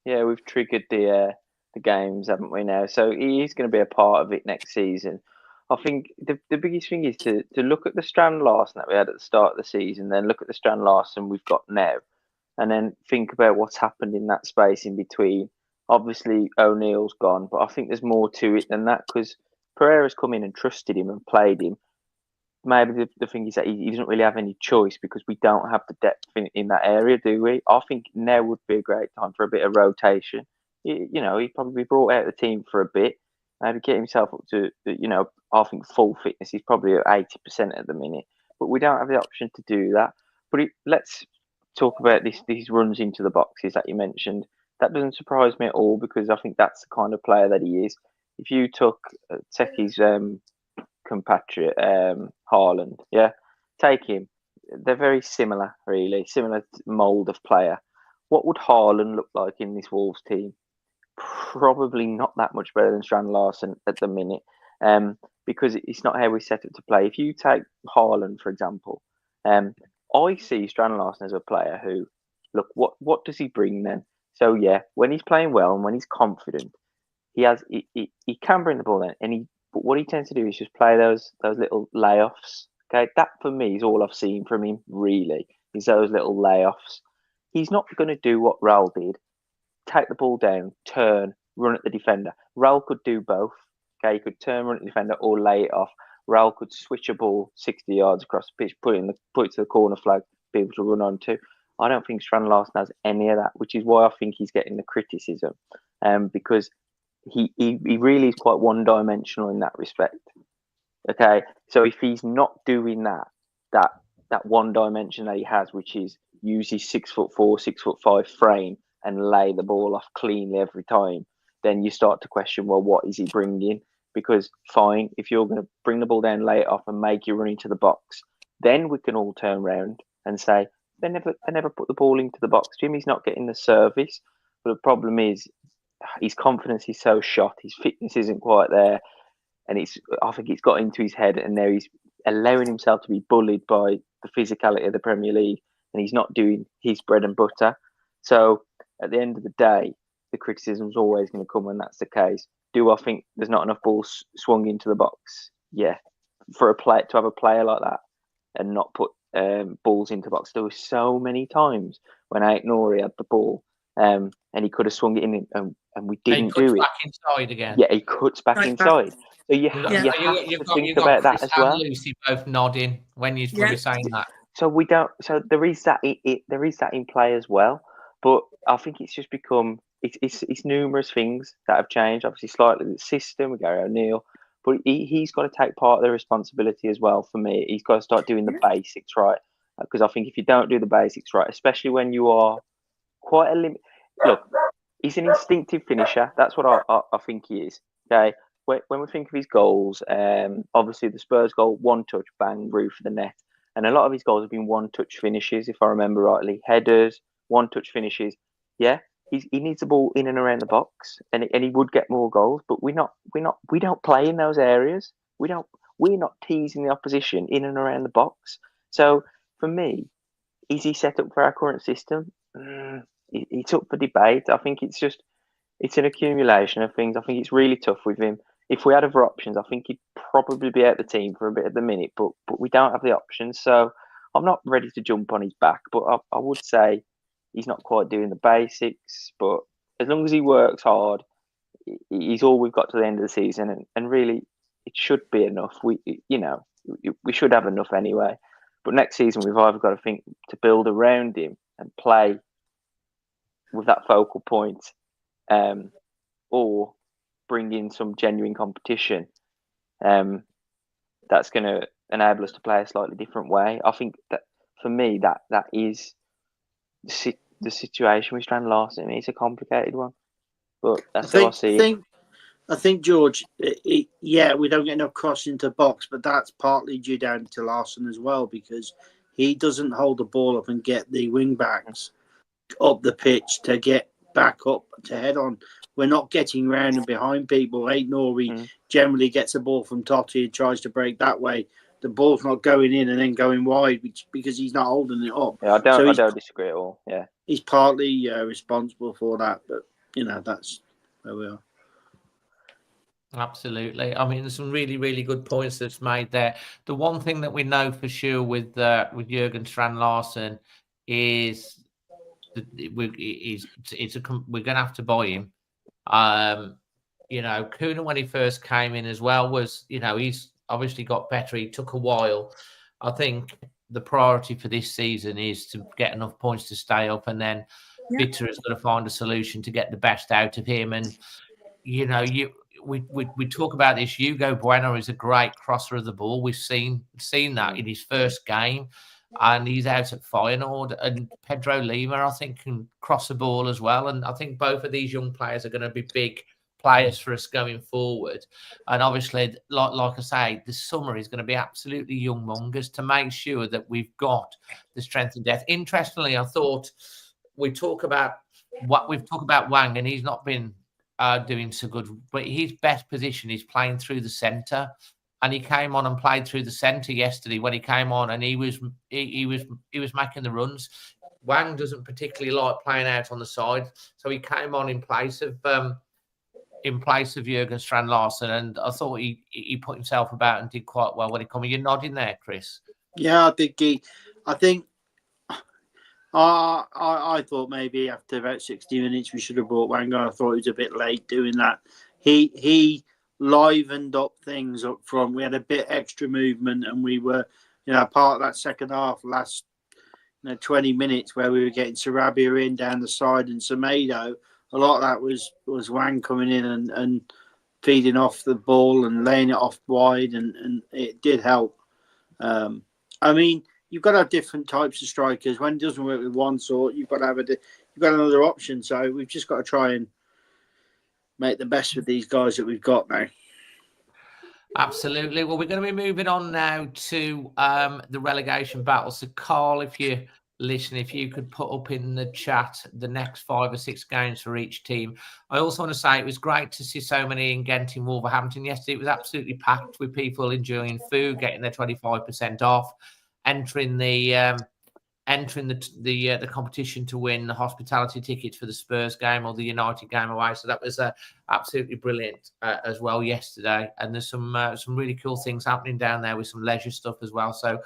S3: Yeah, we've triggered the games, haven't we now? So he's going to be a part of it next season. I think the biggest thing is to look at the Strand-Larsen that we had at the start of the season, then look at the Strand-Larsen we've got now, and then think about what's happened in that space in between. Obviously, O'Neill's gone, but I think there's more to it than that because Pereira's come in and trusted him and played him. Maybe the thing is that he doesn't really have any choice because we don't have the depth in that area, do we? I think now would be a great time for a bit of rotation. He'd probably be brought out of the team for a bit, maybe get himself up to, I think full fitness. He's probably at 80% at the minute, but we don't have the option to do that. But let's talk about these runs into the boxes that you mentioned. That doesn't surprise me at all because I think that's the kind of player that he is. If you took Teki's compatriot Haaland, take him. They're very similar, really similar mold of player. What would Haaland look like in this Wolves team? Probably not that much better than Strand-Larsen at the minute, because it's not how we set up to play. If you take Haaland, for example, I see Strand-Larsen as a player who, look, what does he bring then? So when he's playing well and when he's confident, he can bring the ball in, but what he tends to do is just play those little layoffs. Okay, that for me is all I've seen from him. Really, is those little layoffs. He's not going to do what Raul did: take the ball down, turn, run at the defender. Raul could do both. Okay, he could turn, run at the defender, or lay it off. Raul could switch a ball 60 yards across the pitch, put it to the corner flag, be able to run on to. I don't think Strand-Larsen has any of that, which is why I think he's getting the criticism, because he really is quite one-dimensional in that respect. Okay, so if he's not doing that one dimension that he has, which is use his 6'4", 6'5" frame and lay the ball off cleanly every time, then you start to question, well, what is he bringing? Because fine, if you're going to bring the ball down, lay it off, and make you run into the box, then we can all turn around and say they never put the ball into the box. Jimmy's not getting the service, but the problem is his confidence is so shot, his fitness isn't quite there, and I think it's got into his head, and now he's allowing himself to be bullied by the physicality of the Premier League, and he's not doing his bread and butter. So at the end of the day, the criticism is always going to come when that's the case. Do I think there's not enough balls swung into the box? Yeah. For to have a player like that and not put balls into the box. There were so many times when Aït-Nouri had the ball and he could have swung it in and we didn't do it.
S1: Back inside again.
S3: Yeah, he cuts back inside. So you have to think about that as well.
S1: Lucy both nodding when you were saying that.
S3: So we don't. So there is that. There is that in play as well. But I think it's just become. It's numerous things that have changed. Obviously, slightly the system with Gary O'Neill, but he's got to take part of the responsibility as well. For me, he's got to start doing the basics right. Because I think if you don't do the basics right, especially when you are quite a limit. Look, he's an instinctive finisher. That's what I think he is. Okay. When we think of his goals, obviously the Spurs goal, one touch, bang, roof of the net. And a lot of his goals have been one-touch finishes, if I remember rightly. Headers, one-touch finishes. Yeah, he needs the ball in and around the box, and he would get more goals. But we don't play in those areas. We're not teasing the opposition in and around the box. So for me, is he set up for our current system? It's up for debate. I think it's an accumulation of things. I think it's really tough with him. If we had other options, I think he'd probably be out the team for a bit at the minute, but we don't have the options. So I'm not ready to jump on his back, but I would say he's not quite doing the basics. But as long as he works hard, he's all we've got to the end of the season, and really it should be enough. We should have enough anyway. But next season we've either got to think to build around him and play with that focal point, or bring in some genuine competition that's going to enable us to play a slightly different way. I think that for me that is the situation with Strand-Larsen. I mean, it's a complicated one, but that's how I see it.
S4: I think George, we don't get enough cross into box, but that's partly due down to Larson as well, because he doesn't hold the ball up and get the wing backs up the pitch to get back up to head on. We're not getting round and behind people. Aït-Nouri generally gets a ball from Totti and tries to break that way. The ball's not going in and then going wide because he's not holding it up.
S3: Yeah, I don't disagree at all. Yeah,
S4: he's partly responsible for that, but that's where we are.
S1: Absolutely. I mean, there's some really, really good points that's made there. The one thing that we know for sure with Jorgen Strand-Larsen is we're going to have to buy him. Kuna, when he first came in as well, was, he's obviously got better. He took a while. I think the priority for this season is to get enough points to stay up, and then Bitter is going to find a solution to get the best out of him. And, we talk about this. Hugo Bueno is a great crosser of the ball. We've seen that in his first game, and he's out at Feyenoord. And Pedro Lima, I think, can cross the ball as well. And I think both of these young players are going to be big players for us going forward. And obviously, like I say, the summer is going to be absolutely humongous to make sure that we've got the strength and depth. Interestingly, I thought we've talked about Wang, and he's not been doing so good, but his best position is playing through the centre, and he came on and played through the centre yesterday when he came on, and he was making the runs. Wang doesn't particularly like playing out on the side, so he came on in place of Jorgen Strand-Larsen, and I thought he put himself about and did quite well when he came in. You're nodding there, Chris.
S4: Yeah, I think I thought maybe after about 60 minutes we should have brought Wang on. I thought he was a bit late doing that. He livened up things up front. We had a bit extra movement, and we were, part of that second half, last 20 minutes where we were getting Sarabia in down the side and Semedo. A lot of that was Wang coming in and feeding off the ball and laying it off wide, and it did help. I mean, you've got to have different types of strikers. When it doesn't work with one sort, you've got to have you've got another option. So we've just got to try and make the best with these guys that we've got now.
S1: Absolutely. Well, we're going to be moving on now to the relegation battle. So, Carl, if you're listening, if you could put up in the chat the next 5 or 6 games for each team. I also want to say it was great to see so many in Ghent and Wolverhampton yesterday. It was absolutely packed with people enjoying food, getting their 25% off, entering the competition to win the hospitality tickets for the Spurs game or the United game away. So that was absolutely brilliant as well yesterday. And there's some really cool things happening down there with some leisure stuff as well. So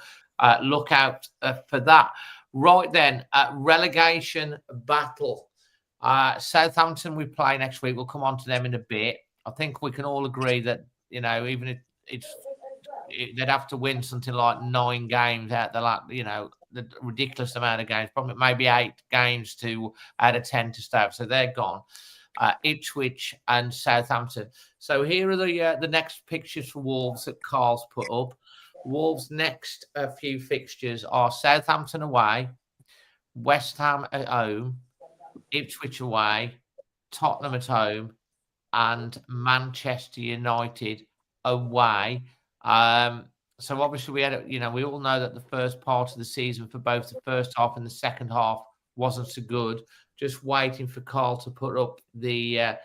S1: look out for that. Right then, relegation battle. Southampton we play next week. We'll come on to them in a bit. I think we can all agree that, even if they'd have to win something like 9 games out the ridiculous amount of games, probably maybe 8 games out of 10 to stay up. So they're gone. Ipswich and Southampton. So here are the next pictures for Wolves that Carl's put up. Wolves' next few fixtures are Southampton away, West Ham at home, Ipswich away, Tottenham at home, and Manchester United away. So obviously we all know that the first part of the season for both the first half and the second half wasn't so good. Just waiting for Carl to put up the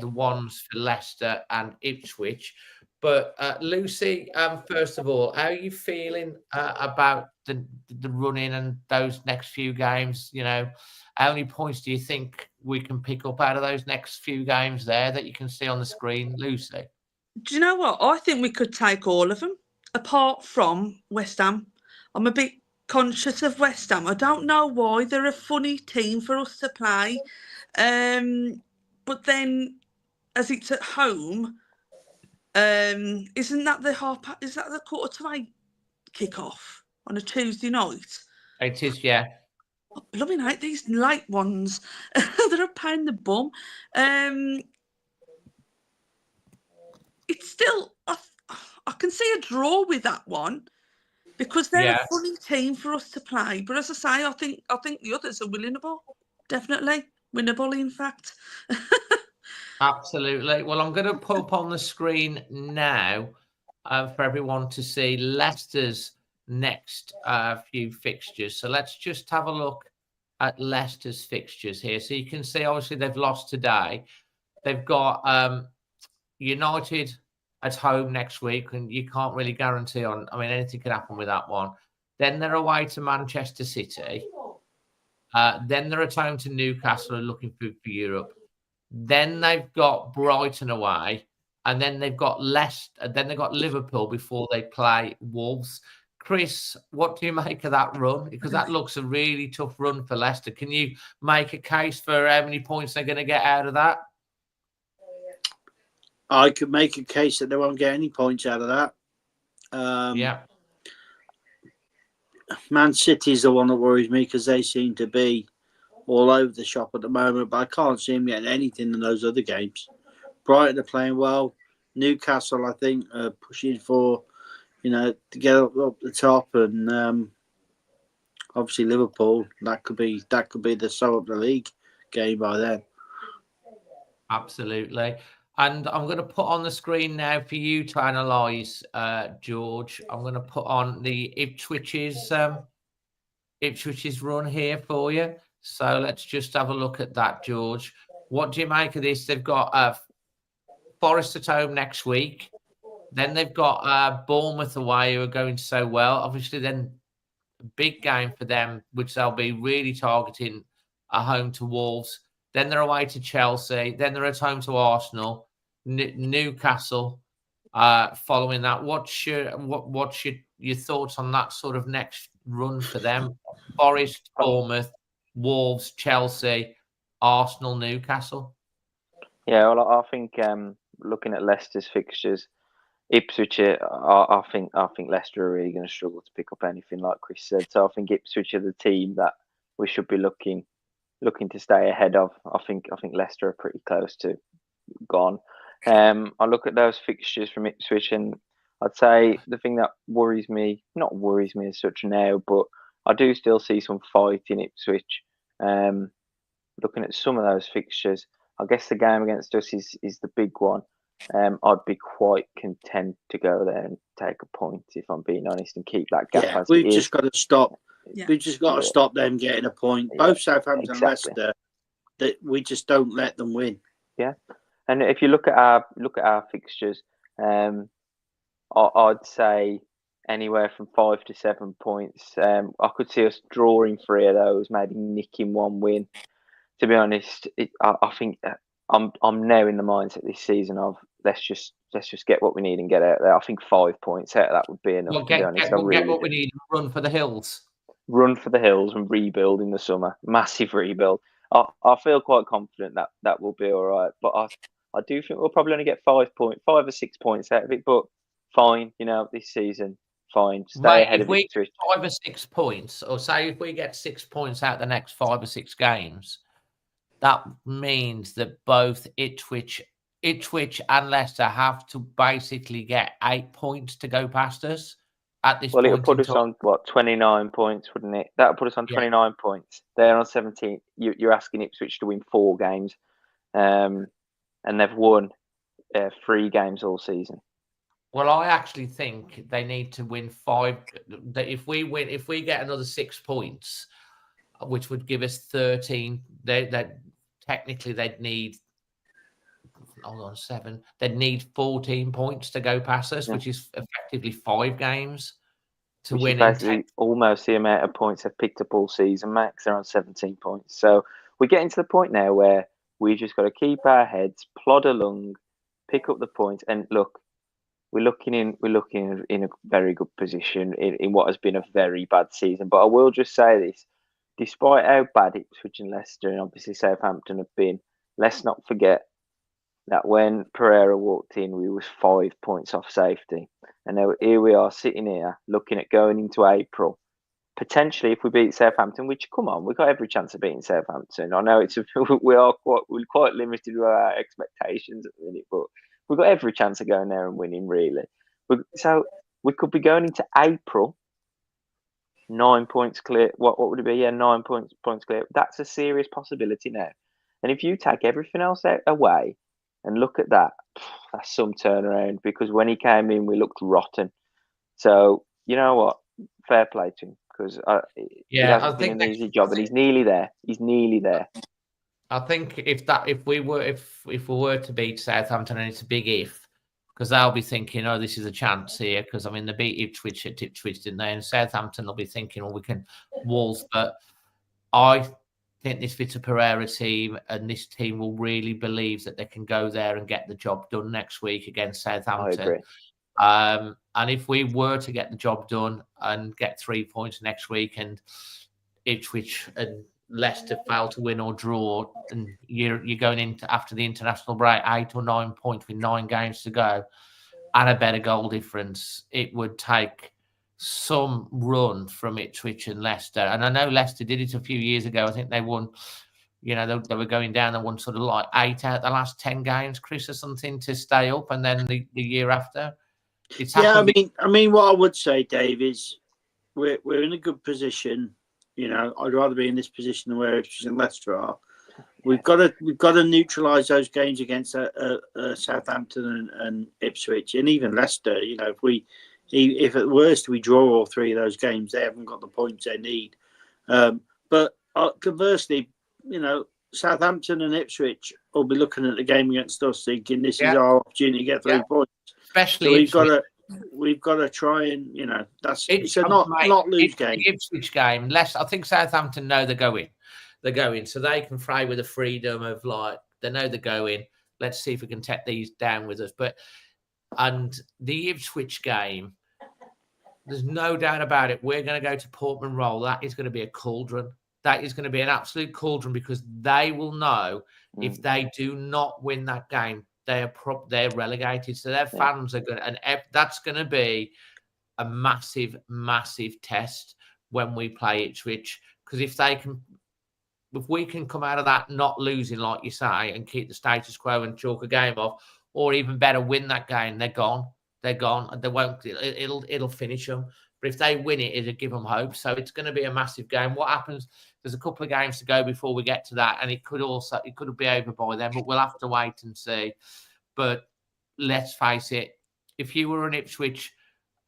S1: ones for Leicester and Ipswich. But Lucy, first of all, how are you feeling about the run-in and those next few games? How many points do you think we can pick up out of those next few games there that you can see on the screen, Lucy?
S2: Do you know what? I think we could take all of them, apart from West Ham. I'm a bit conscious of West Ham. I don't know why. They're a funny team for us to play. But then, as it's at home, isn't that the 7:45 kick-off on a Tuesday night?
S1: It is, yeah.
S2: Oh, blooming out, these late ones. They're a pain in the bum. It's still, I can see a draw with that one because they're a funny team for us to play. But as I say, I think the others are winnable. Definitely winnable, in fact.
S1: Absolutely. Well, I'm going to put up on the screen now for everyone to see Leicester's next few fixtures. So let's just have a look at Leicester's fixtures here. So you can see, obviously, they've lost today. They've got United at home next week, and you can't really guarantee anything could happen with that one. Then they're away to Manchester City. Then they're at home to Newcastle and looking for Europe. Then they've got Brighton away, and then they've got Leicester. Then they've got Liverpool before they play Wolves. Chris, what do you make of that run? Because that looks a really tough run for Leicester. Can you make a case for how many points they're going to get out of that?
S4: I could make a case that they won't get any points out of that. Man City's the one that worries me because they seem to be all over the shop at the moment, but I can't see them getting anything in those other games. Brighton are playing well. Newcastle, I think, are pushing for, to get up the top, and obviously Liverpool. That could be the sum up the league game by then.
S1: Absolutely. And I'm going to put on the screen now for you to analyse, George. I'm going to put on the Ipswich's run here for you. So let's just have a look at that, George. What do you make of this? They've got Forest at home next week. Then they've got Bournemouth away, who are going so well. Obviously, then a big game for them, which they'll be really targeting at home to Wolves. Then they're away to Chelsea. Then they're at home to Arsenal. Newcastle following that. What's your thoughts on that sort of next run for them? Forest, Bournemouth, Wolves, Chelsea, Arsenal, Newcastle.
S3: Yeah, well, I think looking at Leicester's fixtures, Ipswich, I think Leicester are really going to struggle to pick up anything, like Chris said. So I think Ipswich are the team that we should be looking to stay ahead of. I think Leicester are pretty close to gone. I look at those fixtures from Ipswich, and I'd say the thing that not worries me as such now, but I do still see some fight in Ipswich. Looking at some of those fixtures, I guess the game against us is the big one. I'd be quite content to go there and take a point, if I'm being honest, and keep that gap as
S4: we've
S3: it
S4: just
S3: is.
S4: got to stop.
S2: Yeah.
S4: We've just got to stop them getting a point. Both Southampton and Leicester, that we just don't let them win.
S3: Yeah, and if you look at our fixtures, I'd say anywhere from 5 to 7 points. I could see us drawing 3 of those, maybe nicking 1 win. To be honest, I think I'm now in the mindset this season of let's just get what we need and get out there. I think 5 points out of that would be enough.
S1: Well,
S3: to be honest,
S1: get what we need and run for the hills.
S3: Run for the hills and rebuild in the summer. Massive rebuild. I feel quite confident that will be all right. But I do think we'll probably only get 5 or 6 points out of it. But fine, this season, fine. Stay ahead of it.
S1: If we get 5 or 6 points, or say if we get 6 points out the next 5 or 6 games, that means that both Ipswich and Leicester have to basically get 8 points to go past us at this point.
S3: Well, it'll put us on, 29 points, wouldn't it? That'll put us on 29 points. They're on 17. You're asking Ipswich to win 4 games, and they've won 3 games all season.
S1: Well, I actually think they need to win 5. If we get another 6 points, which would give us 13, technically they'd need 7. They'd need 14 points to go past us, which is effectively 5 games to
S3: which
S1: win.
S3: Is basically almost the amount of points they've picked up all season, Max. They're on 17 points. So we're getting to the point now where we just got to keep our heads, plod along, pick up the points, and look. We're looking in a very good position in what has been a very bad season. But I will just say this: despite how bad Ipswich and Leicester and obviously Southampton have been, let's not forget that when Pereira walked in, we was 5 points off safety, and now here we are sitting here looking at going into April. Potentially, if we beat Southampton, which come on, we've got every chance of beating Southampton. I know we're quite limited with our expectations at the minute, but we've got every chance of going there and winning, really. So we could be going into April 9 points clear. What would it be? Yeah, 9 points clear. That's a serious possibility now. And if you take everything else away and look at that, that's some turnaround, because when he came in, we looked rotten. So, you know what? Fair play to him, because he hasn't been an easy job, and he's nearly there.
S1: I think if we were to beat Southampton, and it's a big if, because they'll be thinking, oh, this is a chance here, because I mean they beat Ipswich at Ipswich, didn't they? And Southampton will be thinking, well, we can Wolves, but I think this Vitor Pereira team and this team will really believe that they can go there and get the job done next week against Southampton.
S3: I agree.
S1: And if we were to get the job done and get 3 points next week, and Ipswich and Leicester fail to win or draw, and you're going into after the international break 8 or 9 points with 9 games to go and a better goal difference, it would take some run from Ipswich and Leicester. And I know Leicester did it a few years ago. I think they won, they were going down and won sort of like 8 out of the last 10 games, Chris, or something, to stay up. And then the year after, it's happened.
S4: I mean, what I would say, Dave, is we're in a good position. I'd rather be in this position than where Ipswich and Leicester are. We've got to neutralise those games against Southampton and Ipswich, and even Leicester. If at worst we draw all 3 of those games, they haven't got the points they need. But conversely, Southampton and Ipswich will be looking at the game against us, thinking this is our opportunity to get 3 points.
S1: Especially
S4: so we've got to try and it's a not lose game.
S1: Ipswich game. I think Southampton know they're going. They're going, so they can fray with the freedom of they know they're going. Let's see if we can take these down with us. And the Ipswich game, there's no doubt about it. We're going to go to Portman Road. That is going to be a cauldron. That is going to be an absolute cauldron, because they will know if they do not win that game, they're relegated. So their fans are going to, and that's going to be a massive, massive test when we play Ipswich. Because if we can come out of that not losing, like you say, and keep the status quo and chalk a game off, or even better, win that game, they're gone. They're gone. They won't. It'll finish them. But if they win it, it'll give them hope. So it's going to be a massive game. What happens? There's a couple of games to go before we get to that, and it could be over by then. But we'll have to wait and see. But let's face it: if you were an Ipswich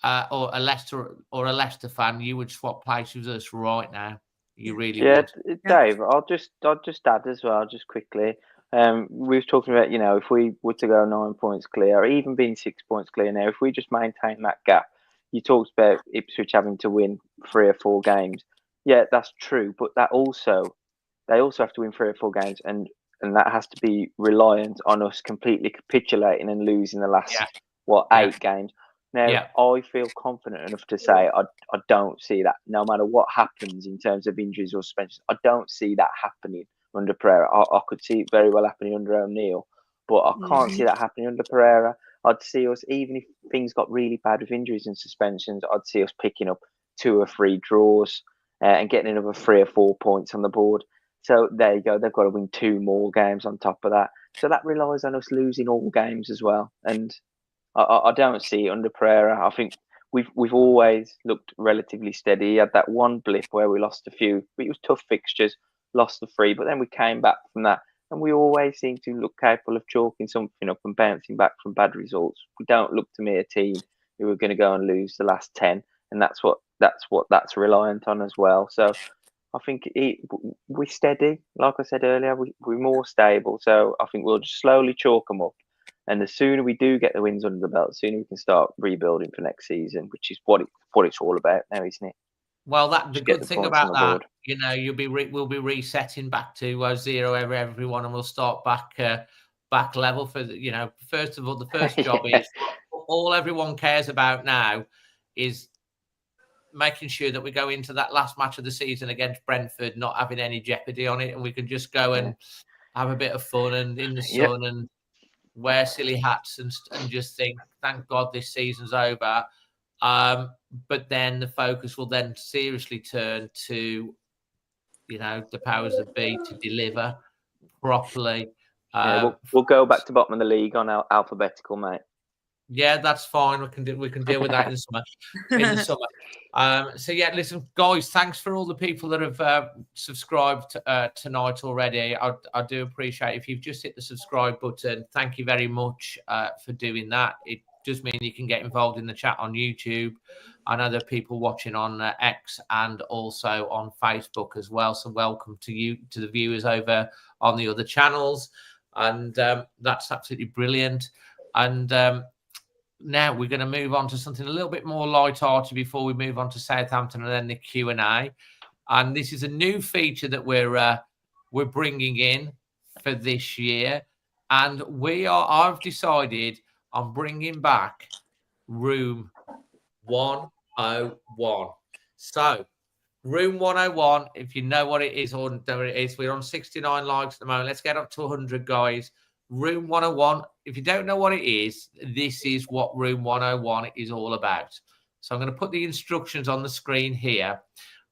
S1: or a Leicester fan, you would swap places with us right now. You really would.
S3: Dave. I'll just add as well, just quickly. We were talking about, if we were to go 9 points clear, or even being 6 points clear now, if we just maintain that gap. You talked about Ipswich having to win 3 or 4 games. Yeah, that's true, but they also have to win 3 or 4 games, and that has to be reliant on us completely capitulating and losing the last 8 games. Now, I feel confident enough to say I don't see that. No matter what happens in terms of injuries or suspensions, I don't see that happening under Pereira. I could see it very well happening under O'Neill, but I can't see that happening under Pereira. I'd see us, even if things got really bad with injuries and suspensions, I'd see us picking up 2 or 3 draws and getting another 3 or 4 points on the board. So there you go. They've got to win 2 more games on top of that. So that relies on us losing all games as well. And I don't see it under Pereira. I think we've always looked relatively steady. He had that one blip where we lost a few, but it was tough fixtures, lost the 3, but then we came back from that. And we always seem to look capable of chalking something up and bouncing back from bad results. We don't look to me a team who are going to go and lose the last 10, and that's that's reliant on as well. So I think we're steady. Like I said earlier, we're more stable. So I think we'll just slowly chalk them up, and the sooner we do get the wins under the belt, the sooner we can start rebuilding for next season, which is what it's all about now, isn't it?
S1: Well, the good thing about that, we'll be resetting back to 0 everyone, and we'll start back level for first of all, the first job is all everyone cares about now is making sure that we go into that last match of the season against Brentford not having any jeopardy on it, and we can just go and have a bit of fun and in the sun and wear silly hats and just think, thank God this season's over. But then the focus will then seriously turn to, the powers that be to deliver properly.
S3: We'll go back to bottom of the league on our alphabetical, mate.
S1: Yeah, that's fine. We can deal with that in the summer. So yeah, listen, guys, thanks for all the people that have subscribed tonight already. I do appreciate it. If you've just hit the subscribe button, thank you very much for doing that. It just means you can get involved in the chat on YouTube. I know there are people watching on X and also on Facebook as well. So welcome to the viewers over on the other channels, and that's absolutely brilliant. And now we're going to move on to something a little bit more light-hearted before we move on to Southampton and then the Q&A. And this is a new feature that we're bringing in for this year, and I've decided I'm bringing back Room 101. So, Room 101, if you know what it is or don't know what it is, we're on 69 likes at the moment. Let's get up to 100, guys. Room 101, if you don't know what it is, this is what Room 101 is all about. So I'm going to put the instructions on the screen here.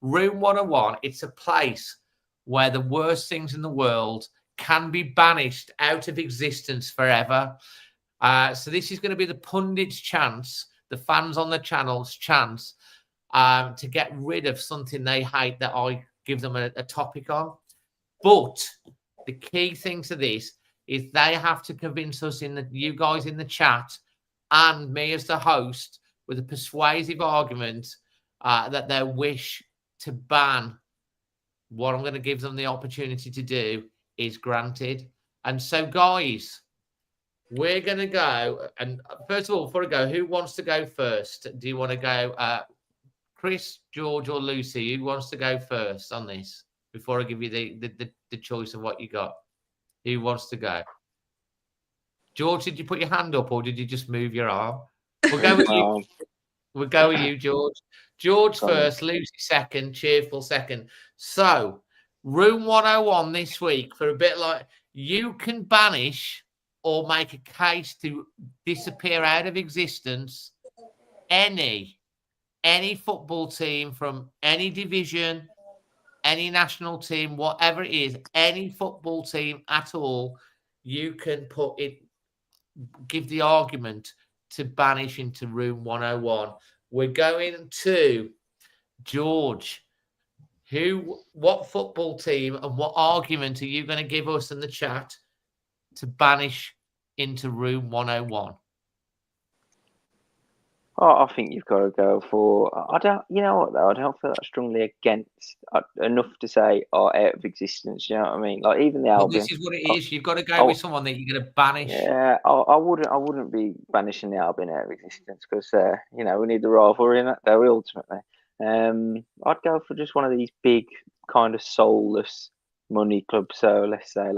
S1: Room 101, it's a place where the worst things in the world can be banished out of existence forever. So this is going to be the pundits' chance, the fans on the channel's chance to get rid of something they hate that I give them a topic on. But the key thing to this is they have to convince us, you guys in the chat and me as the host, with a persuasive argument that their wish to ban what I'm going to give them the opportunity to do is granted. And so, guys, we're going to go. And first of all, before I go, who wants to go first? Do you want to go, Chris, George, or Lucy? Who wants to go first on this before I give you the choice of what you got? Who wants to go? George, did you put your hand up or did you just move your arm? We'll go with you. We'll go with you, George. George
S3: Go on.
S1: first, Lucy second, Cheerful second. So, Room 101 this week for a bit like you can banish or make a case to disappear out of existence any football team from any division, any national team, whatever it is, any football team at all, you can put it, give the argument to banish into Room 101. We're going to George. What football team and what argument are you going to give us in the chat to banish into Room 101?
S3: Oh, I think you've got to go for. I don't. You know what though? I don't feel that strongly against enough to say out of existence. You know what I mean? Like even the
S1: Well,
S3: Albion.
S1: this is what it is. You've got to go with someone that you're going to banish.
S3: Yeah, I wouldn't be banishing the Albion out of existence because you know, we need the rivalry in that though ultimately. I'd go for just one of these big kind of soulless money clubs. So let's say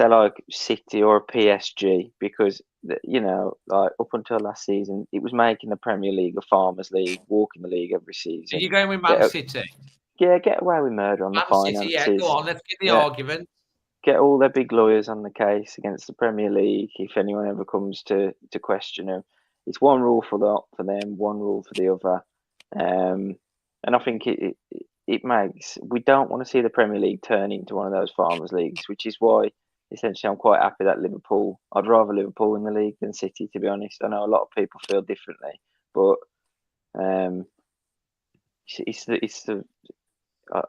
S3: like City or a PSG, because you know, like up until last season, it was making the Premier League a farmers' league, walking the league every season.
S1: Are you going with Man City?
S3: Yeah, get away with murder on the finances.
S1: City, yeah, go on. Let's get the argument.
S3: Get all their big lawyers on the case against the Premier League if anyone ever comes to question them. It's one rule for them, one rule for the other, and I think it makes, we don't want to see the Premier League turn into one of those farmers' leagues, which is why essentially I'm quite happy that Liverpool. I'd rather Liverpool in the league than City, to be honest. I know a lot of people feel differently, but it's the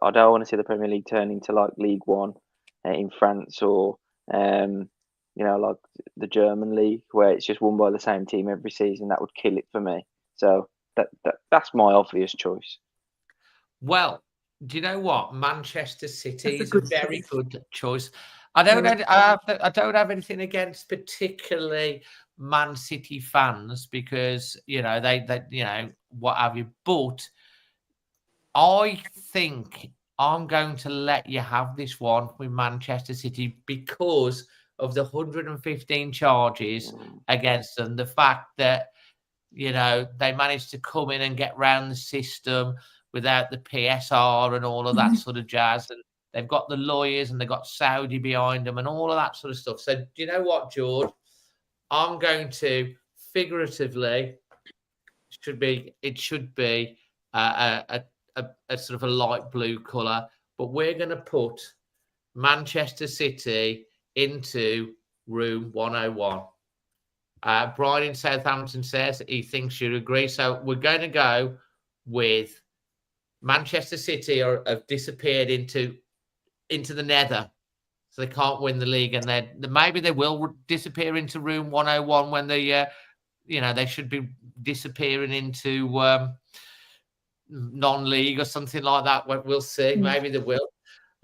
S3: I don't want to see the Premier League turn into like League One in France, or you know, like the German league where it's just won by the same team every season. That would kill it for me. So that's my obvious choice.
S1: Well, do you know what? Manchester City is a very good choice. I don't have anything against particularly Man City fans because you know they you know what have you, but I think I'm going to let you have this one with Manchester City because of the 115 charges against them. The fact that, you know, they managed to come in and get round the system without the PSR and all of that sort of jazz. And they've got the lawyers and they've got Saudi behind them and all of that sort of stuff. So do you know what, George? I'm going to figuratively, it should be a sort of a light blue colour, but we're going to put Manchester City into Room 101. Brian in Southampton says he thinks you agree. So we're going to go with Manchester City have disappeared into the nether. So they can't win the league, and then maybe they will disappear into Room 101 when they, you know, they should be disappearing into non-league or something like that. We'll see. Maybe they will.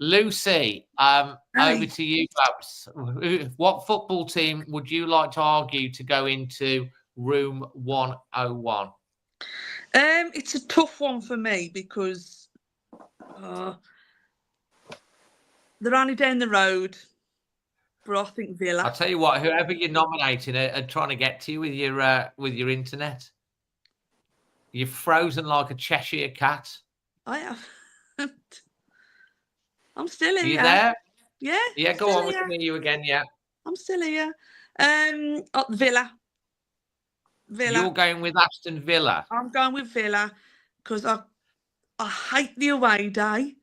S1: Lucy, over to you, perhaps. What football team would you like to argue to go into Room 101?
S2: It's a tough one for me because they're only down the road, but I think Villa.
S1: I'll tell you what, whoever you're nominating are trying to get to you with your internet. You're frozen like a Cheshire cat.
S2: I am. I'm still here.
S1: Are you there?
S2: Yeah.
S1: Yeah, go on. We can hear you again. Yeah.
S2: I'm still here. Villa.
S1: You're going with Aston Villa.
S2: I'm going with Villa because I hate the away day.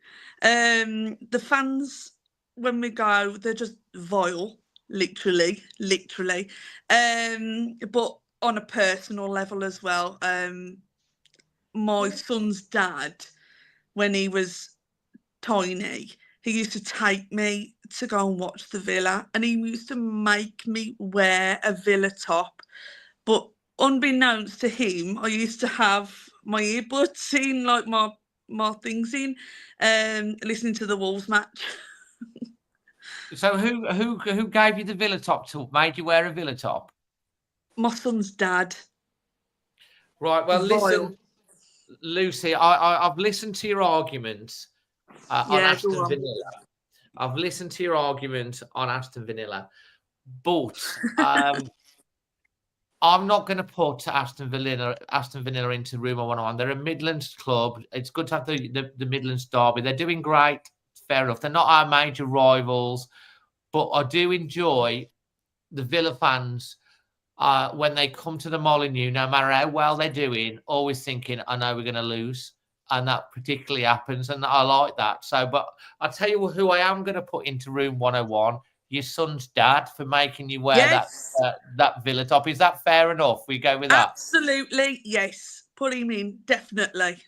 S2: The fans, when we go, they're just vile, literally. But on a personal level as well. My son's dad, when he was tiny, he used to take me to go and watch the Villa, and he used to make me wear a Villa top. But unbeknownst to him, I used to have my earbuds in, like my things in, listening to the Wolves match.
S1: So who gave you the Villa top? Made you wear a Villa top?
S2: My son's dad.
S1: Right. Well, listen, Lucy, I've listened to your arguments on Aston Villa. I've listened to your argument on Aston Villa, but I'm not going to put Aston Villa into room 101. They're a Midlands club. It's good to have the Midlands derby. They're doing great. Fair enough. They're not our major rivals, but I do enjoy the Villa fans when they come to the Molineux, no matter how well they're doing, always thinking, I know we're going to lose. And that particularly happens. And I like that. So, but I'll tell you who I am going to put into room 101. Your son's dad for making you wear that Villa top. Is that fair enough? We go with that.
S2: Absolutely, yes. Put him in, definitely.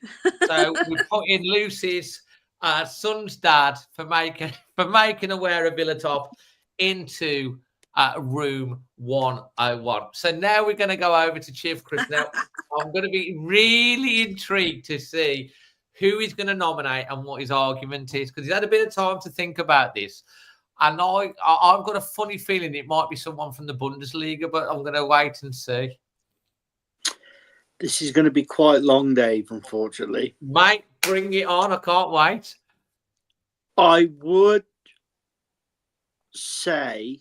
S1: So we put in Lucy's son's dad for making her wear a Villa top into room 101. So now we're going to go over to Chief Chris. Now I'm going to be really intrigued to see who he's going to nominate and what his argument is, because he's had a bit of time to think about this. And I've got a funny feeling it might be someone from the Bundesliga, but I'm going to wait and see.
S4: This is going to be quite long, Dave, unfortunately.
S1: Mate, bring it on. I can't wait.
S4: I would say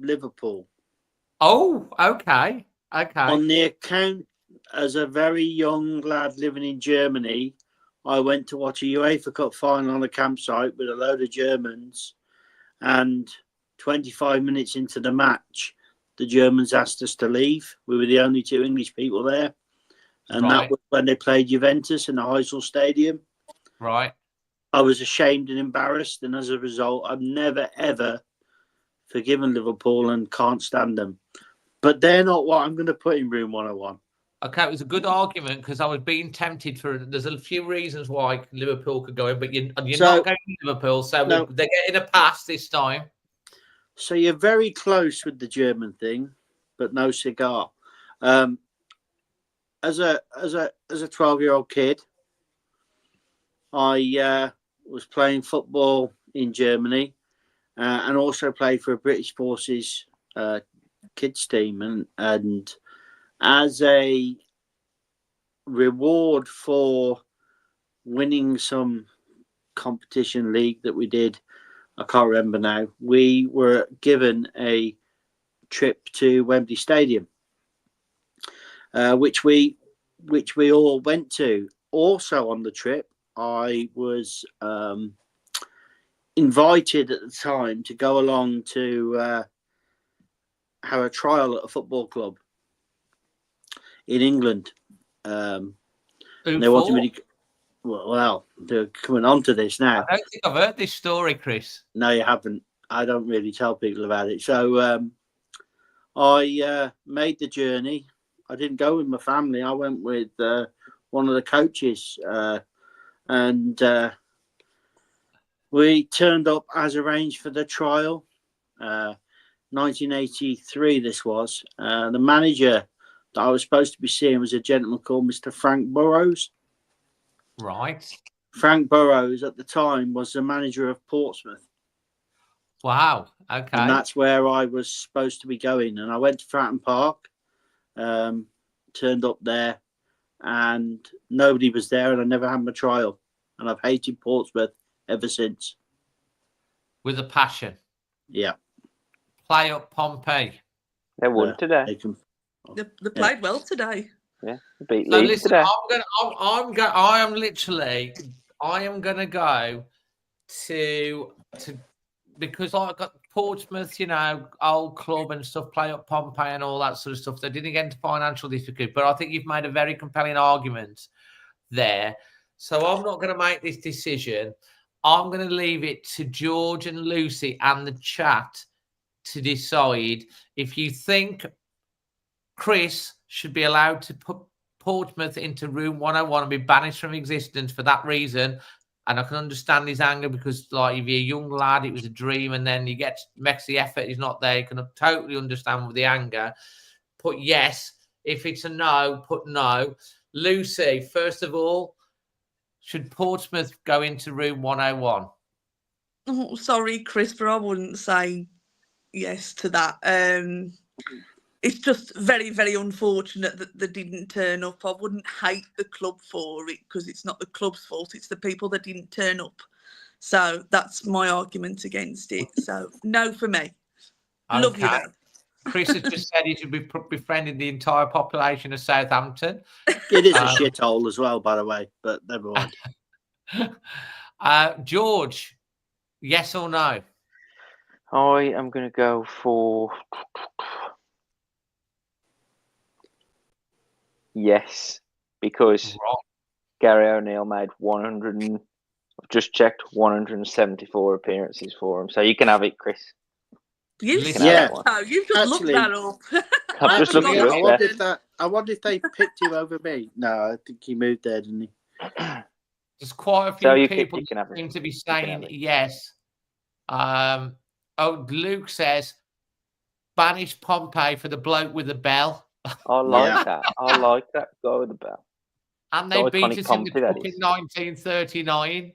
S4: Liverpool.
S1: Oh, okay. Okay.
S4: On the account, as a very young lad living in Germany, I went to watch a UEFA Cup final on a campsite with a load of Germans, and 25 minutes into the match, the Germans asked us to leave. We were the only two English people there. And that was when they played Juventus in the Heysel Stadium.
S1: Right.
S4: I was ashamed and embarrassed, and as a result, I've never, ever forgiven Liverpool and can't stand them. But they're not what I'm going to put in room 101.
S1: Okay, it was a good argument because I was being tempted for. There's a few reasons why Liverpool could go in, but you're not going to Liverpool, so they're getting a pass this time.
S4: So you're very close with the German thing, but no cigar. As a 12-year-old kid, I was playing football in Germany and also played for a British Forces kids team, and as a reward for winning some competition league that we did, I can't remember now, we were given a trip to Wembley Stadium, which we all went to. Also on the trip, I was invited at the time to go along to have a trial at a football club in England. They wanted me to. Well, they're coming on to this now.
S1: I don't think I've heard this story, Chris.
S4: No, you haven't. I don't really tell people about it. So I made the journey. I didn't go with my family. I went with one of the coaches, and we turned up as arranged for the trial. 1983, this was. The manager that I was supposed to be seeing was a gentleman called Mr. Frank Burrows.
S1: Right.
S4: Frank Burrows at the time was the manager of Portsmouth.
S1: Wow. Okay.
S4: And that's where I was supposed to be going. And I went to Fratton Park, turned up there, and nobody was there, and I never had my trial. And I've hated Portsmouth ever since.
S1: With a passion.
S4: Yeah.
S1: Play up Pompey.
S3: They won today.
S2: They played well today.
S3: Yeah, beat
S1: So
S3: Leeds
S1: listen,
S3: today.
S1: I am going to go to because I got Portsmouth, old club and stuff, play up Pompey and all that sort of stuff. They didn't get into financial difficulty, but I think you've made a very compelling argument there. So I'm not going to make this decision. I'm going to leave it to George and Lucy and the chat to decide if you think Chris should be allowed to put Portsmouth into room 101 and be banished from existence for that reason. And I can understand his anger because, like, if you're a young lad, it was a dream, and then makes the effort, he's not there. You can totally understand with the anger. Put yes. If it's a no, put no. Lucy, first of all, should Portsmouth go into room 101?
S2: Oh, sorry, Chris, but I wouldn't say yes to that. It's just very, very unfortunate that they didn't turn up. I wouldn't hate the club for it because it's not the club's fault. It's the people that didn't turn up. So that's my argument against it. So no for me.
S1: Okay.
S2: Love you though.
S1: Chris has just said he should be befriending the entire population of Southampton.
S4: It is a shithole as well, by the way, but never mind.
S1: George, yes or no?
S3: I am going to go for yes, because Gary O'Neill made 100. I've just checked 174 appearances for him. So you can have it, Chris.
S2: You've
S3: You've
S2: just looked that up.
S3: I've just looked it up.
S4: I wonder if they picked him over me. No, I think he moved there, didn't he?
S1: There's quite a few people that seem to be saying yes. Luke says, banish Pompey for the bloke with the bell.
S3: I like that. I like that. Go with the bell.
S1: And they beat us in the cup in 1939.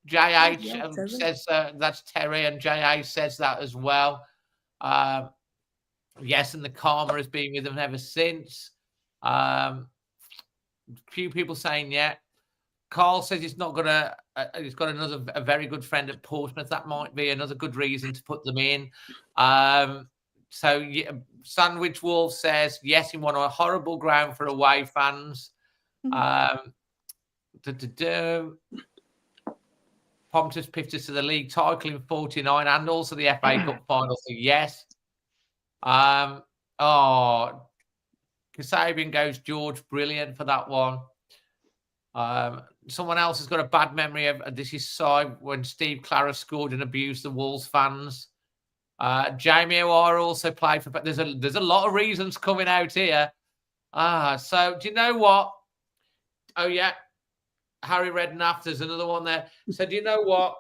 S1: JH says that's Terry, and JH says that as well. Yes, and the karma has been with them ever since. Few people saying yeah. Carl says he's not gonna. He's got a very good friend at Portsmouth. That might be another good reason to put them in. So yeah, Sandwich Wolf says yes, he won a horrible ground for away fans. Pompous picked us to the league title in 49 and also the FA Cup final. So yes. Kasabian goes George, brilliant for that one. Someone else has got a bad memory of this is when Steve Clara scored and abused the Wolves fans. Jamie O'Hara also played for. There's a lot of reasons coming out here. So do you know what? Oh yeah, Harry Redknapp. There's another one there. So do you know what?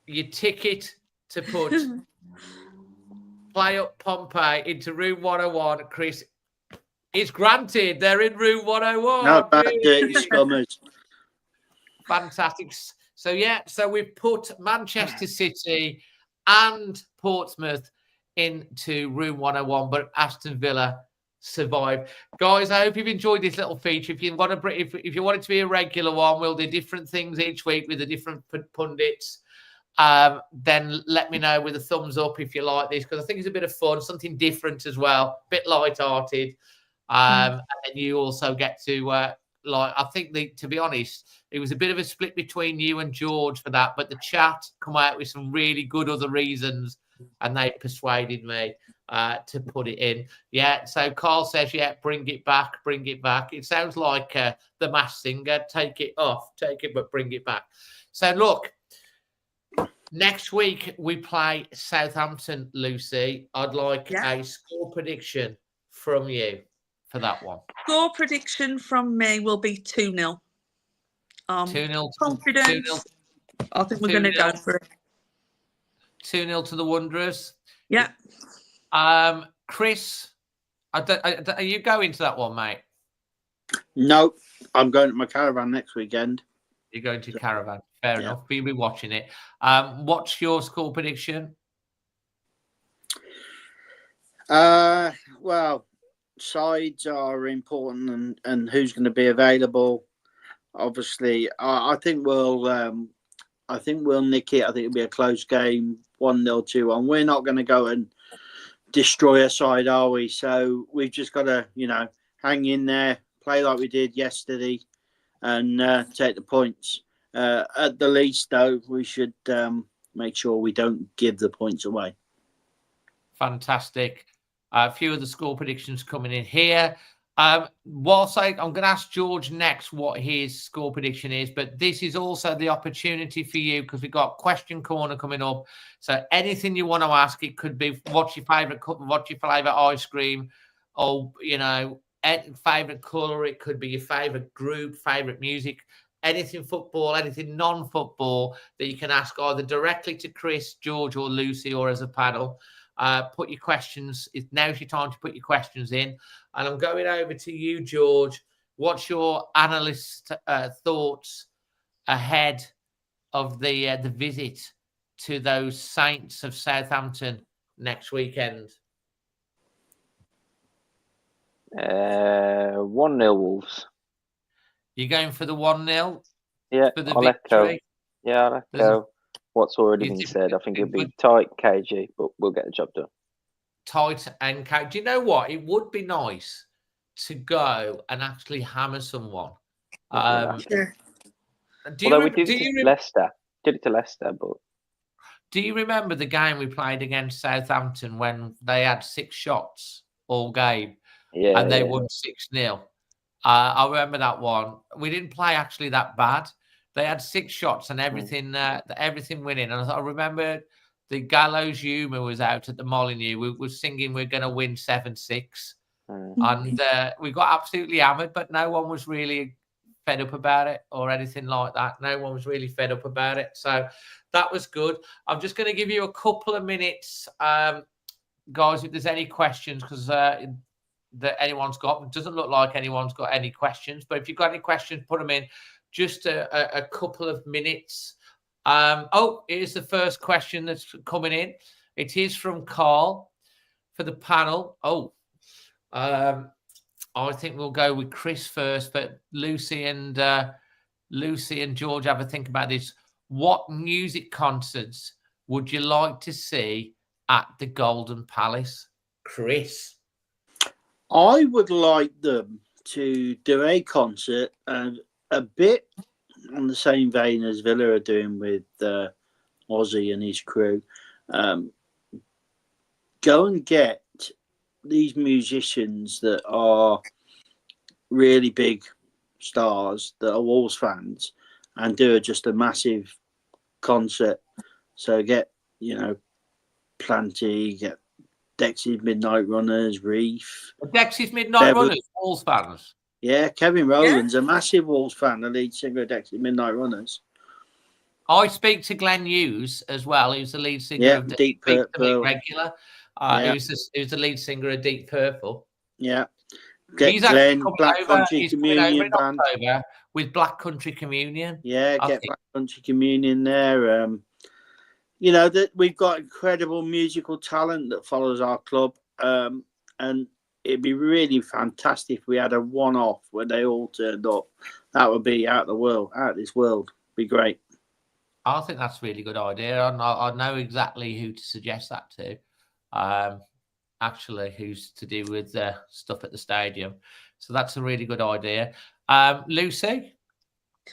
S1: Your ticket to put Play Up Pompey into room 101, Chris, is granted. They're in room 101.
S4: No bad dirty scummers.
S1: Fantastic. So yeah, so we've put Manchester City and Portsmouth into room 101, but Aston Villa survived. Guys, I hope you've enjoyed this little feature. If you want it to be a regular one, we'll do different things each week with the different pundits. Then let me know with a thumbs up if you like this, because I think it's a bit of fun, something different as well, a bit light-hearted. And then you also get to I think to be honest, it was a bit of a split between you and George for that, but the chat come out with some really good other reasons, and they persuaded me to put it in. Yeah, so Carl says, yeah, bring it back. It sounds like the Masked Singer, take it off, take it, but bring it back. So look, next week we play Southampton, Lucy. I'd like a score prediction from you for that one.
S2: Score prediction from me will be 2-0.
S1: 2-0.
S2: Confidence. I think we're going to go for it.
S1: 2-0 to the Wanderers.
S2: Yeah.
S1: Chris, are you going to that one, mate?
S4: No, I'm going to my caravan next weekend.
S1: You're going to caravan. Fair enough. We'll be watching it. What's your score prediction?
S4: Well, sides are important, and who's going to be available. Obviously, I think we'll nick it. I think it'll be a close game, 1-0, 2-1. We're not going to go and destroy a side, are we? So we've just got to, hang in there, play like we did yesterday, and take the points. At the least, though, we should make sure we don't give the points away.
S1: Fantastic. A few of the score predictions coming in here. Whilst I'm going to ask George next what his score prediction is, but this is also the opportunity for you because we've got question corner coming up. So anything you want to ask, it could be what's your favourite cup, what's your favourite ice cream, or favourite colour. It could be your favourite group, favourite music, anything football, anything non-football that you can ask either directly to Chris, George, or Lucy, or as a panel. Put your questions. Now's your time to put your questions in. And I'm going over to you, George. What's your analyst thoughts ahead of the visit to those Saints of Southampton next weekend?
S3: 1-0 Wolves.
S1: You're going for the 1-0?
S3: Yeah,
S1: for the
S3: I'll let go. Yeah, I'll let go. what's already
S1: You
S3: been
S1: think
S3: said. I think it'll be
S1: good,
S3: tight, cagey, but we'll get the job done.
S1: tight and do you know what? It would be nice to go and actually hammer someone.
S3: Yeah.
S1: Do you
S3: Although we did
S1: do
S3: it
S1: you
S3: to Leicester, but
S1: do you remember the game we played against Southampton when they had 6 shots all game
S3: yeah,
S1: and they
S3: yeah.
S1: won 6-0? I remember that one. We didn't play actually that bad. They had 6 shots and everything, everything winning. And I remember the gallows humour was out at the Molineux. We were singing "We're going to win 7-6," and we got absolutely hammered. But no one was really fed up about it or anything like that. No one was really fed up about it. So that was good. I'm just going to give you a couple of minutes, guys, if there's any questions, because that anyone's got. It doesn't look like anyone's got any questions, but if you've got any questions, put them in. Just a couple of minutes. Here's the first question that's coming in. It is from Carl for the panel. I think we'll go with Chris first, but Lucy and George have a think about this. What music concerts would you like to see at the Golden Palace, Chris?
S4: I would like them to do a concert and a bit on the same vein as Villa are doing with Ozzy and his crew. Go and get these musicians that are really big stars that are Wolves fans and do just a massive concert. So get, Planty, get Dexys Midnight Runners, Reef.
S1: Dexys Midnight Runners, Wolves fans.
S4: Yeah, Kevin Rowland's a massive Wolves fan, the lead singer of Dexys Midnight Runners.
S1: I speak to Glenn Hughes as well, who's the lead singer of
S4: Deep Purple.
S1: Regular. Who's the lead singer of Deep Purple.
S4: Yeah.
S1: He's
S4: Glenn, Black
S1: over,
S4: Country Communion band.
S1: October with Black Country Communion.
S4: Yeah, Black Country Communion there. That we've got incredible musical talent that follows our club. And it'd be really fantastic if we had a one-off where they all turned up. That would be out of this world. Be great.
S1: I think that's a really good idea. I know exactly who to suggest that to. Actually, who's to do with stuff at the stadium. So that's a really good idea. Lucy,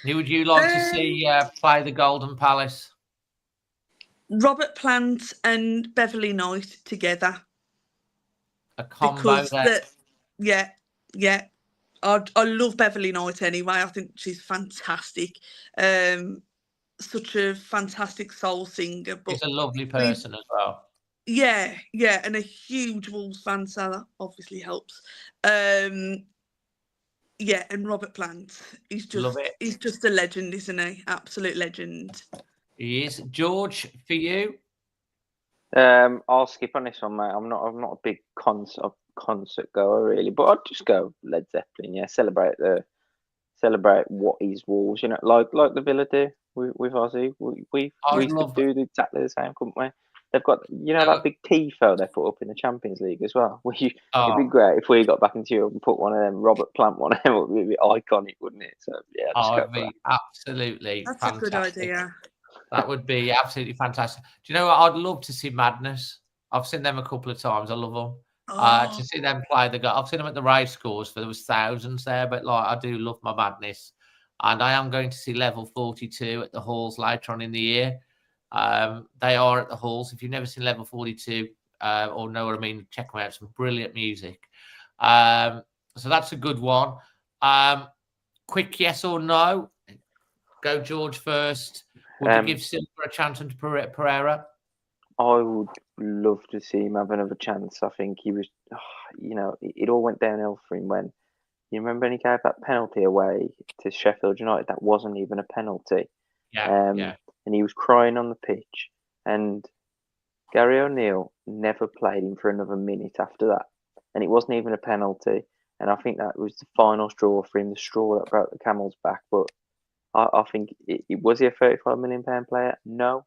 S1: who would you like to see play the Golden Palace?
S2: Robert Plant and Beverly Knight together.
S1: A combo there.
S2: Yeah. I love Beverly Knight anyway. I think she's fantastic. Such a fantastic soul singer. But
S1: she's a lovely person as well.
S2: Yeah, and a huge Wolves fan, so that obviously helps. And Robert Plant, he's just a legend, isn't he? Absolute legend.
S1: He is. George, for you?
S3: I'll skip on this one, mate. I'm not a big concert goer really, but I'd just go Led Zeppelin. Yeah, celebrate what is Wolves. Like the Villa do with Ozzy. We could do exactly the same, couldn't we? They've got that big tifo they put up in the Champions League as well. It'd be great if we got back into Europe and put one of them, Robert Plant one of them, it would be iconic, wouldn't it? So yeah,
S1: it'd be absolutely
S2: that's
S1: fantastic.
S2: A good idea.
S1: That would be absolutely fantastic. Do you know what? I'd love to see Madness. I've seen them a couple of times. I love them. To see them play I've seen them at the race course, there was thousands there, but I do love my Madness. And I am going to see Level 42 at the Halls later on in the year. They are at the Halls. If you've never seen Level 42 or know what I mean, check them out. Some brilliant music. So that's a good one. Quick yes or no. Go George first. Would you give Silva a chance and Pereira?
S3: I would love to see him have another chance. I think he was, it all went downhill for him when, you remember when he gave that penalty away to Sheffield United? That wasn't even a penalty.
S1: Yeah.
S3: And he was crying on the pitch. And Gary O'Neill never played him for another minute after that. And it wasn't even a penalty. And I think that was the final straw for him, the straw that broke the camel's back. But I think, was he a £35 million player? No.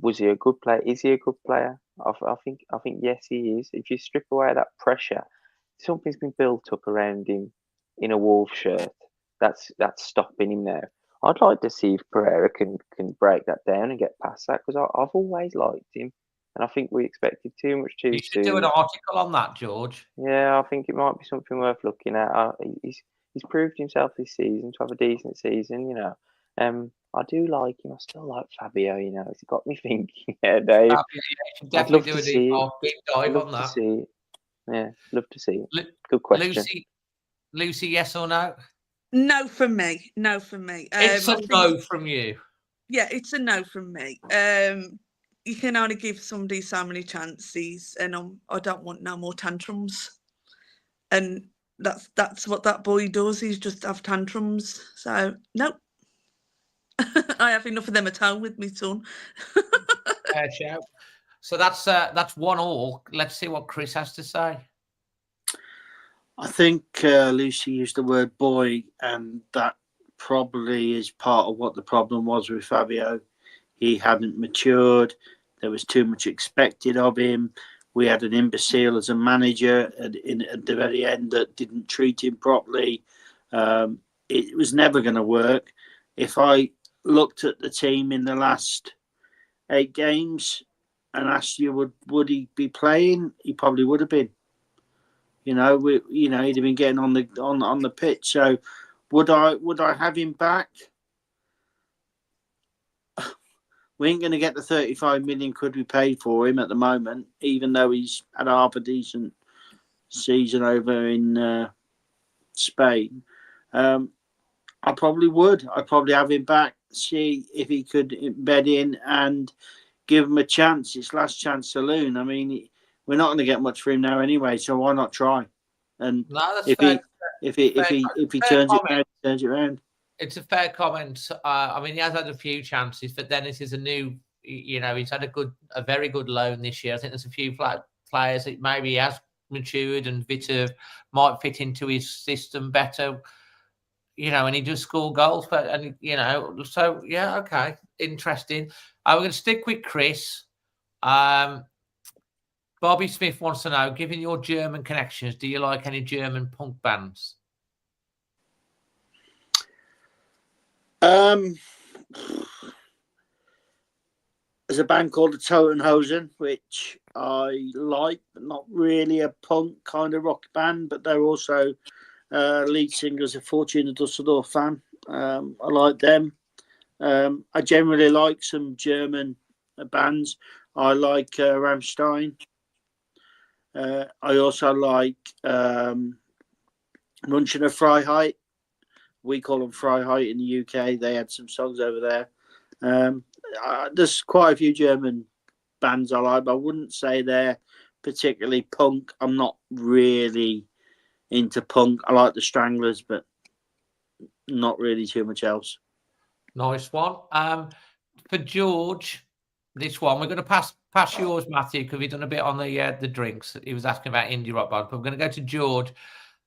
S3: Was he a good player? Is he a good player? I think yes, he is. If you strip away that pressure, something's been built up around him in a Wolves shirt. That's stopping him now. I'd like to see if Pereira can break that down and get past that, because I've always liked him, and I think we expected too much too
S1: You should do an
S3: soon.
S1: article on that, George.
S3: Yeah, I think it might be something worth looking at. He's proved himself this season to have a decent season, you know. I do like him. I still like Fabio, you know. It's got me thinking. Yeah, Dave.
S1: Fabio, yeah, you should
S3: I'd
S1: definitely
S3: love
S1: do
S3: to
S1: a
S3: see it.
S1: deep dive
S3: Love
S1: on
S3: to
S1: that.
S3: see it. Yeah, love to see it.
S1: Lu-
S3: Good question.
S1: Lucy, yes or no?
S2: No from me. No from me.
S1: It's
S2: I
S1: a
S2: think-
S1: no from you.
S2: Yeah, it's a no from me. You can only give somebody so many chances, and I don't want no more tantrums. And that's what that boy does. He's just have tantrums. So no, I have enough of them at home with my son.
S1: Fair shout. So that's 1-1. Let's see what Chris has to say.
S4: I think Lucy used the word boy, and that probably is part of what the problem was with Fabio. He hadn't matured. There was too much expected of him. We had an imbecile as a manager at the very end that didn't treat him properly. It was never going to work. If I looked at the team in the last 8 games and asked you would he be playing, he probably would have been. You know, he'd have been getting on the pitch. So, would I have him back? We ain't going to get the 35 million quid we paid for him at the moment, even though he's had half a decent season over in Spain. I probably would. I'd probably have him back, see if he could bed in and give him a chance. It's last chance saloon. I mean, we're not going to get much for him now anyway, so why not try? And
S1: No, that's
S4: if
S1: fair.
S4: he turns it around, he turns it around.
S1: It's a fair comment. I mean, he has had a few chances, but then this is a new. You know, he's had a very good loan this year. I think there's a few players that maybe he has matured and might fit into his system better. You know, and he does score goals, and you know, so yeah, okay, interesting. We're going to stick with Chris. Bobby Smith wants to know, given your German connections, do you like any German punk bands?
S4: There's a band called the Totenhosen, which I like, but not really a punk kind of rock band, but they're also lead singers of Fortuna Düsseldorf fan. I like them. I generally like some German bands. I like Rammstein. I also like Münchener Freiheit. We call them Freiheit in the UK. They had some songs over there. There's quite a few German bands I like, but I wouldn't say they're particularly punk. I'm not really into punk. I like the Stranglers, but not really too much else.
S1: Nice one. For George, this one we're going to pass yours, Matthew, because we've done a bit on the drinks. He was asking about indie rock bands, but we're going to go to George.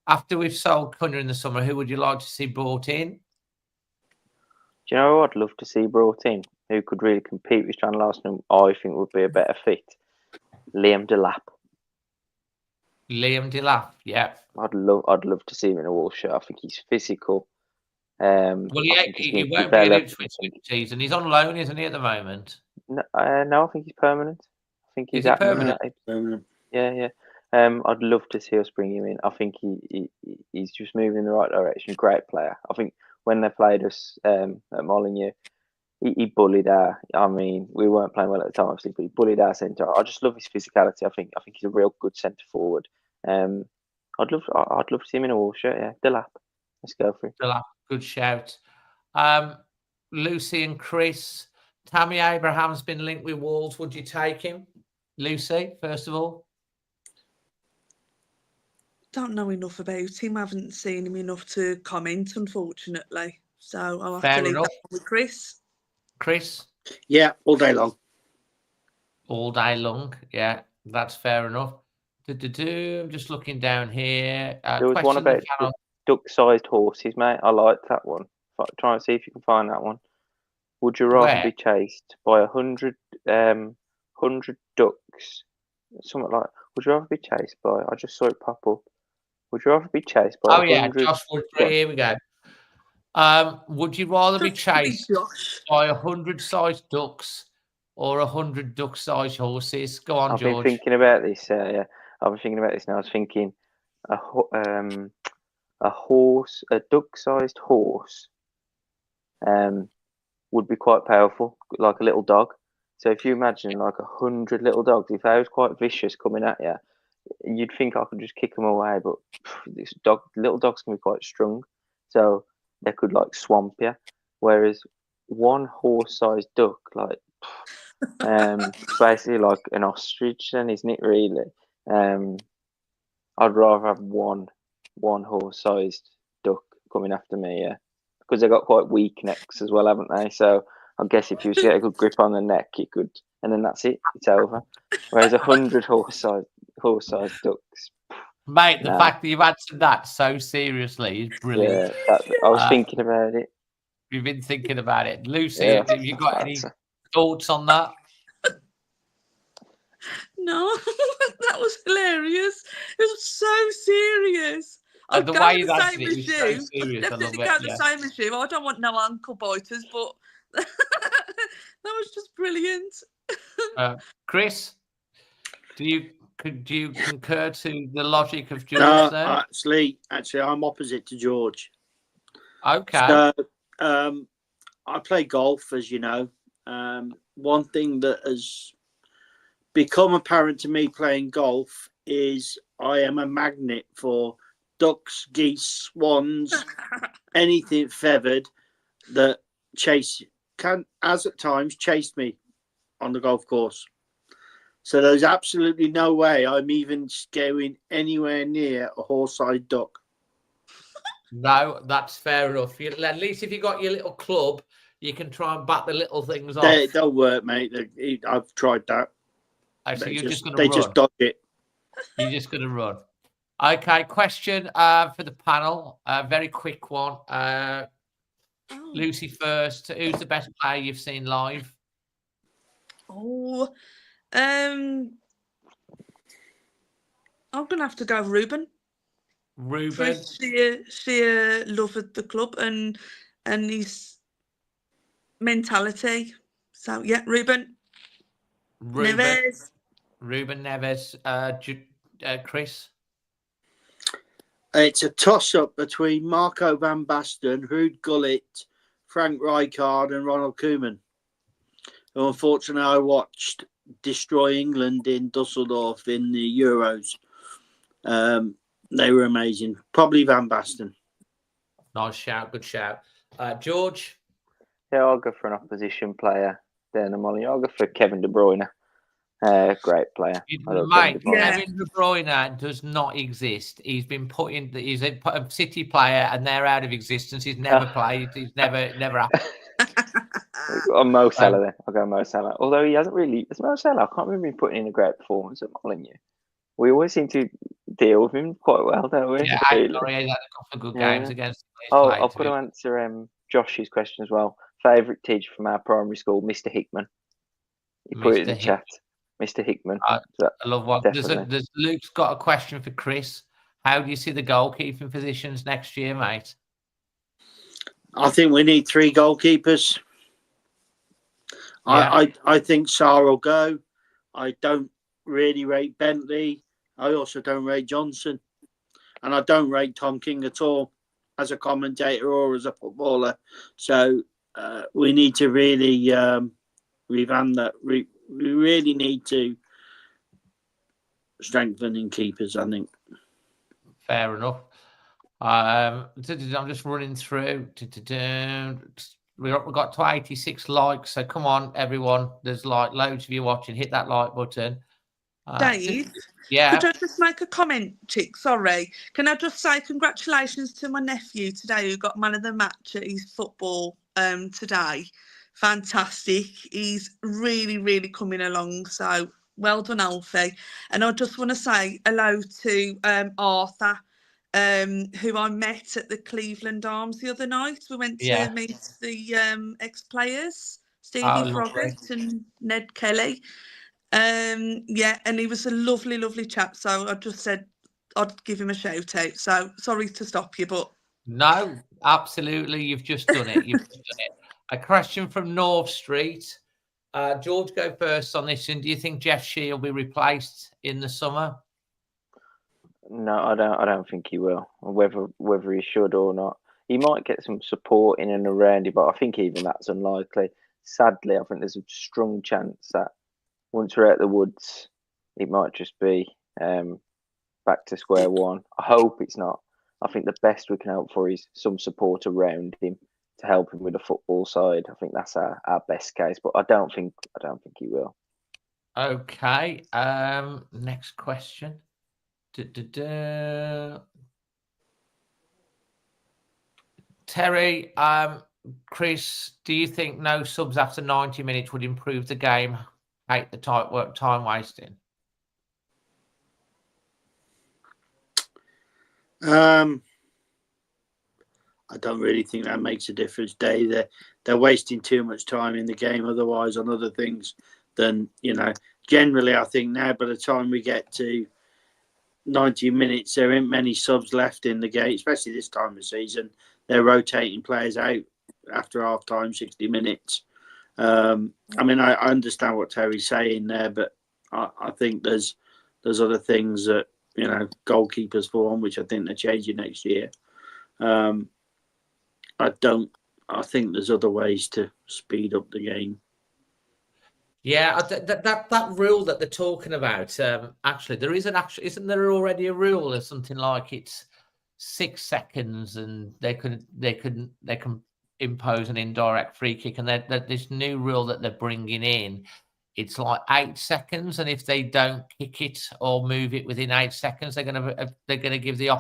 S1: After we've sold Cunha in the summer, who would you like to see brought in?
S3: Do you know who I'd love to see brought in? Who could really compete with Strand-Larsen? I think would be a better fit. Liam Delap.
S1: Liam Delap, yeah.
S3: I'd love to see him in a Wolves shirt. I think he's physical.
S1: Well, he won't be an Ipswich season. He's on loan, isn't he, at the moment?
S3: No, I think he's permanent. I think he's
S1: permanent.
S3: Yeah. I'd love to see us bring him in. I think he's just moving in the right direction. Great player. I think when they played us at Molineux, he bullied our. I mean, we weren't playing well at the time, obviously, but he bullied our centre. I just love his physicality. I think he's a real good centre forward. I'd love to see him in a Wolves shirt. Yeah, Delap. Let's go for it.
S1: Delap, good shout. Lucy and Chris, Tammy Abraham's been linked with Wolves. Would you take him, Lucy? First of all.
S2: Don't know enough about him. I haven't seen him enough to comment, unfortunately. So I'll have to leave that with Chris.
S1: Chris?
S4: Yeah, all day long.
S1: All day long. Yeah, that's fair enough. I'm just looking down here.
S3: There was one about duck-sized horses, mate. I liked that one. Try and see if you can find that one. Would you rather be chased by 100 ducks? Something like. Would you rather be chased by? I just saw it pop up. Would you rather be chased by?
S1: Oh yeah, Josh Woodbury. Here we go. Would you rather be chased
S2: Josh.
S1: by 100-sized ducks or 100 duck-sized horses? Go on,
S3: I've been
S1: George.
S3: thinking about this. Yeah, I've been thinking about this now. I was thinking a horse, a duck-sized horse, would be quite powerful, like a little dog. So if you imagine like 100 little dogs, if they was quite vicious coming at you, you'd think I could just kick them away. But little dogs can be quite strong, so they could like swamp you. Whereas one horse-sized duck, like, it's basically like an ostrich, then, isn't it? Really, I'd rather have one horse-sized duck coming after me, yeah, because they got quite weak necks as well, haven't they? So I guess if you was to get a good grip on the neck, you could, and then that's it, it's over. Whereas 100 horse-sized ducks,
S1: Mate, the
S3: no.
S1: fact that you've answered that so seriously is brilliant.
S3: Yeah, I was thinking about it.
S1: You've been thinking about it. Lucy,
S3: Yeah,
S1: have you got any
S3: answer.
S1: thoughts on that?
S2: No, that was hilarious. It was so serious. I'd
S1: The
S2: go
S1: way
S2: the
S1: you answered
S2: same
S1: it
S2: as
S1: was
S2: you.
S1: so
S2: I'd
S1: serious. I love
S2: definitely
S1: it.
S2: go the
S1: Yeah.
S2: same as you. I don't want no ankle biters, but that was just brilliant.
S1: Chris, could you concur to the logic of George
S4: No,
S1: there?
S4: actually, I'm opposite to George.
S1: Okay.
S4: So, I play golf, as you know. One thing that has become apparent to me playing golf is I am a magnet for ducks, geese, swans, anything feathered that has at times chased me on the golf course. So there's absolutely no way I'm even going anywhere near a horse-sized duck.
S1: No, that's fair enough. At least if you got your little club, you can try and bat the little things off.
S4: They don't work, mate. I've tried that.
S1: So you're just going to
S4: They
S1: run.
S4: just dodge it.
S1: You're just going to run. Okay, question for the panel. Very quick one. Lucy first. Who's the best player you've seen live?
S2: Oh, I'm gonna have to go Ruben. For his sheer love of the club and his mentality. So yeah, Ruben Neves.
S1: Ruben Neves. Chris.
S4: It's a toss-up between Marco van Basten, Ruud Gullit, Frank Rijkaard and Ronald Koeman. Who unfortunately I watched destroy England in Dusseldorf in the Euros. They were amazing. Probably Van Basten.
S1: Nice shout. Good shout. George?
S3: Yeah, I'll go for an opposition player. Then I'll go for Kevin De Bruyne. Great player.
S1: Mate, Kevin De Bruyne does not exist. He's been put in. He's a City player, and they're out of existence. He's never played. He's never happened.
S3: I'm Mo Salah then. I'll go Mo Salah. Although he hasn't really. It's Mo Salah. I can't remember him putting in a great performance at Molineux. We always seem to deal with him quite well, don't we?
S1: Yeah,
S3: really.
S1: He's had a couple of good games against.
S3: I've got to answer Josh's question as well. Favourite teacher from our primary school, Mr. Hickman. He put it in the chat. Mr. Hickman.
S1: I love one. Luke's got a question for Chris. How do you see the goalkeeping positions next year, mate?
S4: I think we need 3 goalkeepers. Yeah. I think Sarr will go. I don't really rate Bentley. I also don't rate Johnson. And I don't rate Tom King at all as a commentator or as a footballer. So we need to really revamp that. We really need to strengthen in keepers, I think.
S1: Fair enough. I'm just running through. We've got to 86 likes, so come on, everyone. There's loads of you watching. Hit that like button.
S2: Dave,
S1: yeah.
S2: Could I just make a comment, Chick? Sorry. Can I just say congratulations to my nephew today who got man of the match at his football today. Fantastic. He's really, really coming along. So well done, Alfie. And I just want to say hello to Arthur, who I met at the Cleveland Arms the other night. We went to meet the ex-players, Stevie Froggatt and Ned Kelly. And he was a lovely, lovely chap. So I just said I'd give him a shout out. So sorry to stop you, but
S1: No, absolutely. You've just done it. You've just done it. A question from North Street. George, go first on this. And do you think Jeff Shee will be replaced in the summer?
S3: No, I don't think he will. Whether he should or not, he might get some support in and around him, but I think even that's unlikely. Sadly, I think there's a strong chance that once we're out the woods, it might just be back to square one. I hope it's not. I think the best we can hope for is some support around him to help him with the football side. I think that's our best case, but I don't think he will.
S1: Okay. Next question. Terry, Chris, do you think no subs after 90 minutes would improve the game? Hate the tight work, time wasting.
S4: I don't really think that makes a difference. They're wasting too much time in the game otherwise on other things than, generally I think now by the time we get to 90 minutes, there ain't many subs left in the game, especially this time of the season. They're rotating players out after half time, 60 minutes. I understand what Terry's saying there, but I think there's other things that, goalkeepers for one, which I think they're changing next year. I think there's other ways to speed up the game.
S1: Yeah, that rule that they're talking about, actually, isn't there already a rule or something like it's 6 seconds and they can impose an indirect free kick, and that this new rule that they're bringing in, it's like 8 seconds, and if they don't kick it or move it within 8 seconds, they're gonna give the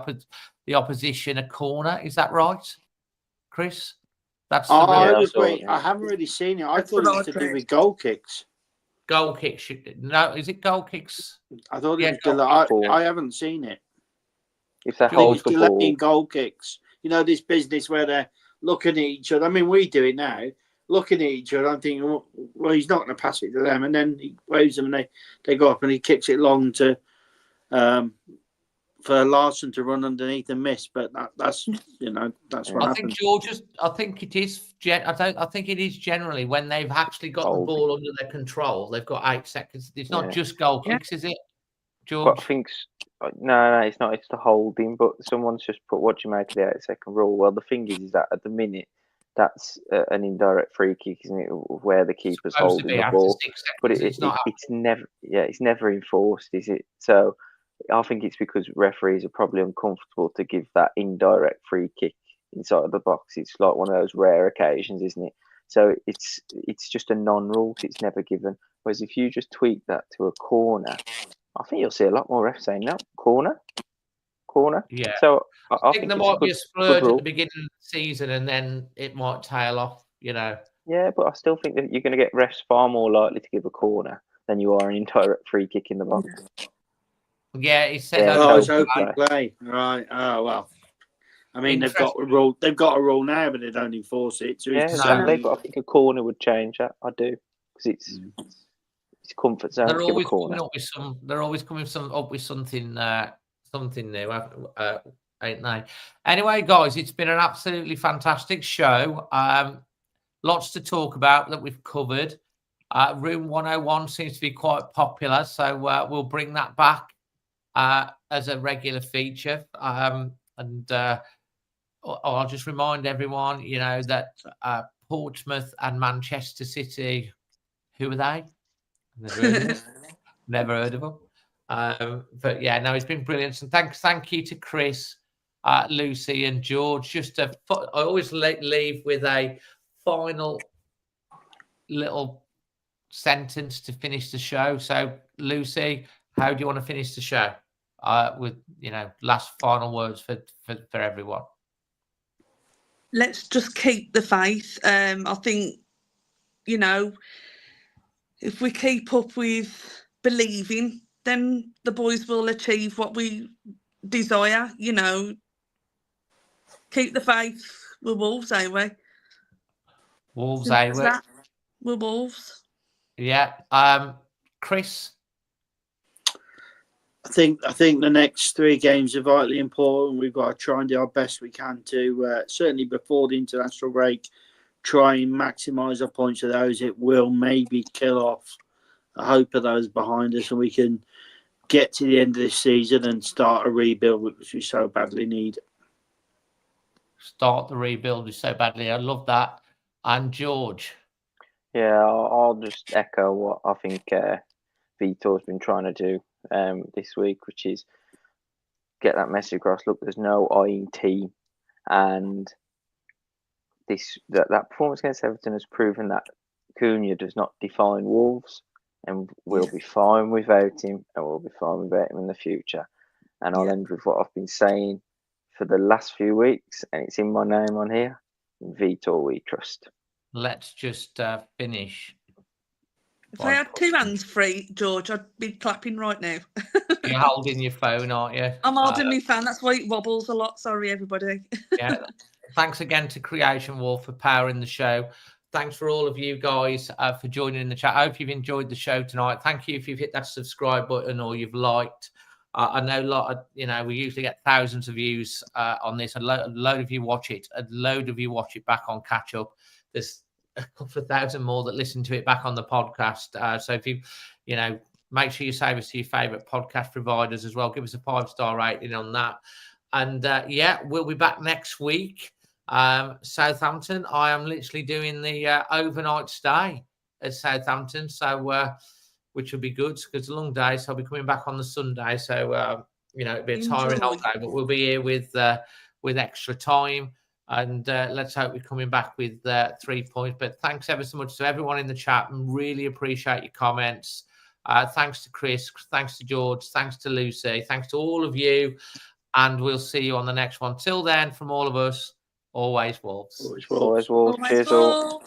S1: opposition a corner. Is that right, Chris? That's the rule.
S4: I haven't really seen it. I thought it was to do with goal kicks.
S1: Goal kicks? No, is it goal kicks?
S4: I thought it was I haven't seen it.
S3: If they hold the ball,
S4: delaying goal kicks. This business where they're looking at each other. I mean, we do it now. Looking at each other, I'm thinking, well, he's not going to pass it to them, and then he waves them, and they go up, and he kicks it long to for Larson to run underneath and miss. But that's what happens.
S1: I think it is. I think it is generally when they've actually got the ball under their control. They've got 8 seconds. It's not just goal kicks, is it, George?
S3: But I think no, it's not. It's the holding. But someone's just put, what do you make of the 8-second rule? Well, the thing is that at the minute, that's an indirect free kick, isn't it? Where the keeper's holding the ball, but it's never enforced, is it? So I think it's because referees are probably uncomfortable to give that indirect free kick inside the box. It's like one of those rare occasions, isn't it? So it's just a non-rule. It's never given. Whereas if you just tweak that to a corner, I think you'll see a lot more refs saying no, corner.
S1: Yeah.
S3: So
S1: I think there might be a splurge at the beginning of the season, and then it might tail off. Yeah,
S3: but I still think that you're going to get refs far more likely to give a corner than you are an indirect free kick in the box.
S1: Yeah, he said.
S4: It's open play, right? Oh well. I mean, they've got a rule. They've got a rule now, but they don't enforce it. So
S3: exactly. But I think a corner would change that. I do, because it's comfort zone.
S1: They're
S3: to
S1: always
S3: give a corner.
S1: coming up with some. They're always coming up with something. Something new, ain't they? Anyway, guys, it's been an absolutely fantastic show. Lots to talk about that we've covered. Room 101 seems to be quite popular, so we'll bring that back as a regular feature. And I'll just remind everyone, that Portsmouth and Manchester City, who are they? Never heard of them. But yeah, no, it's been brilliant. And thank you to Chris, Lucy, and George. I always leave with a final little sentence to finish the show. So, Lucy, how do you want to finish the show? With last final words for everyone.
S2: Let's just keep the faith. I think, if we keep up with believing, then the boys will achieve what we desire. Keep the faith. We're Wolves, ain't we?
S1: Wolves, ain't we?
S2: We're Wolves.
S1: Yeah. Chris?
S4: I think the next 3 games are vitally important. We've got to try and do our best we can to certainly before the international break, try and maximise our points of those. It will maybe kill off a hope of those behind us, and we can get to the end of this season and start a rebuild, which we so badly need.
S1: Start the rebuild we so badly. I love that. And George.
S3: Yeah, I'll just echo what I think Vitor's been trying to do this week, which is get that message across. Look, there's no eyeing team, and that performance against Everton has proven that Cunha does not define Wolves, and we'll be fine without him, and we'll be fine without him in the future. And I'll end with what I've been saying for the last few weeks, and it's in my name on here. In Vitor we trust.
S1: Let's just finish.
S2: If I had 2 hands free, George, I'd be clapping right now.
S1: You're holding your phone, aren't you?
S2: I'm holding my phone. That's why it wobbles a lot. Sorry, everybody.
S1: Yeah. Thanks again to Creation Wolf for powering the show. Thanks for all of you guys for joining in the chat. I hope you've enjoyed the show tonight. Thank you if you've hit that subscribe button or you've liked. I know we usually get thousands of views on this. A load of you watch it. A load of you watch it back on catch up. There's a couple of thousand more that listen to it back on the podcast. So if you make sure you save us to your favourite podcast providers as well. Give us a 5-star rating on that. And we'll be back next week. Southampton. I am literally doing the overnight stay at Southampton. So which will be good because it's a long day. So I'll be coming back on the Sunday. So it'll be a tiring old day, but we'll be here with extra time. And let's hope we're coming back with 3 points. But thanks ever so much to everyone in the chat, and really appreciate your comments. Thanks to Chris, thanks to George, thanks to Lucy, thanks to all of you, and we'll see you on the next one. Till then, from all of us, always Wolves.
S3: Always Wolves. Cheers all.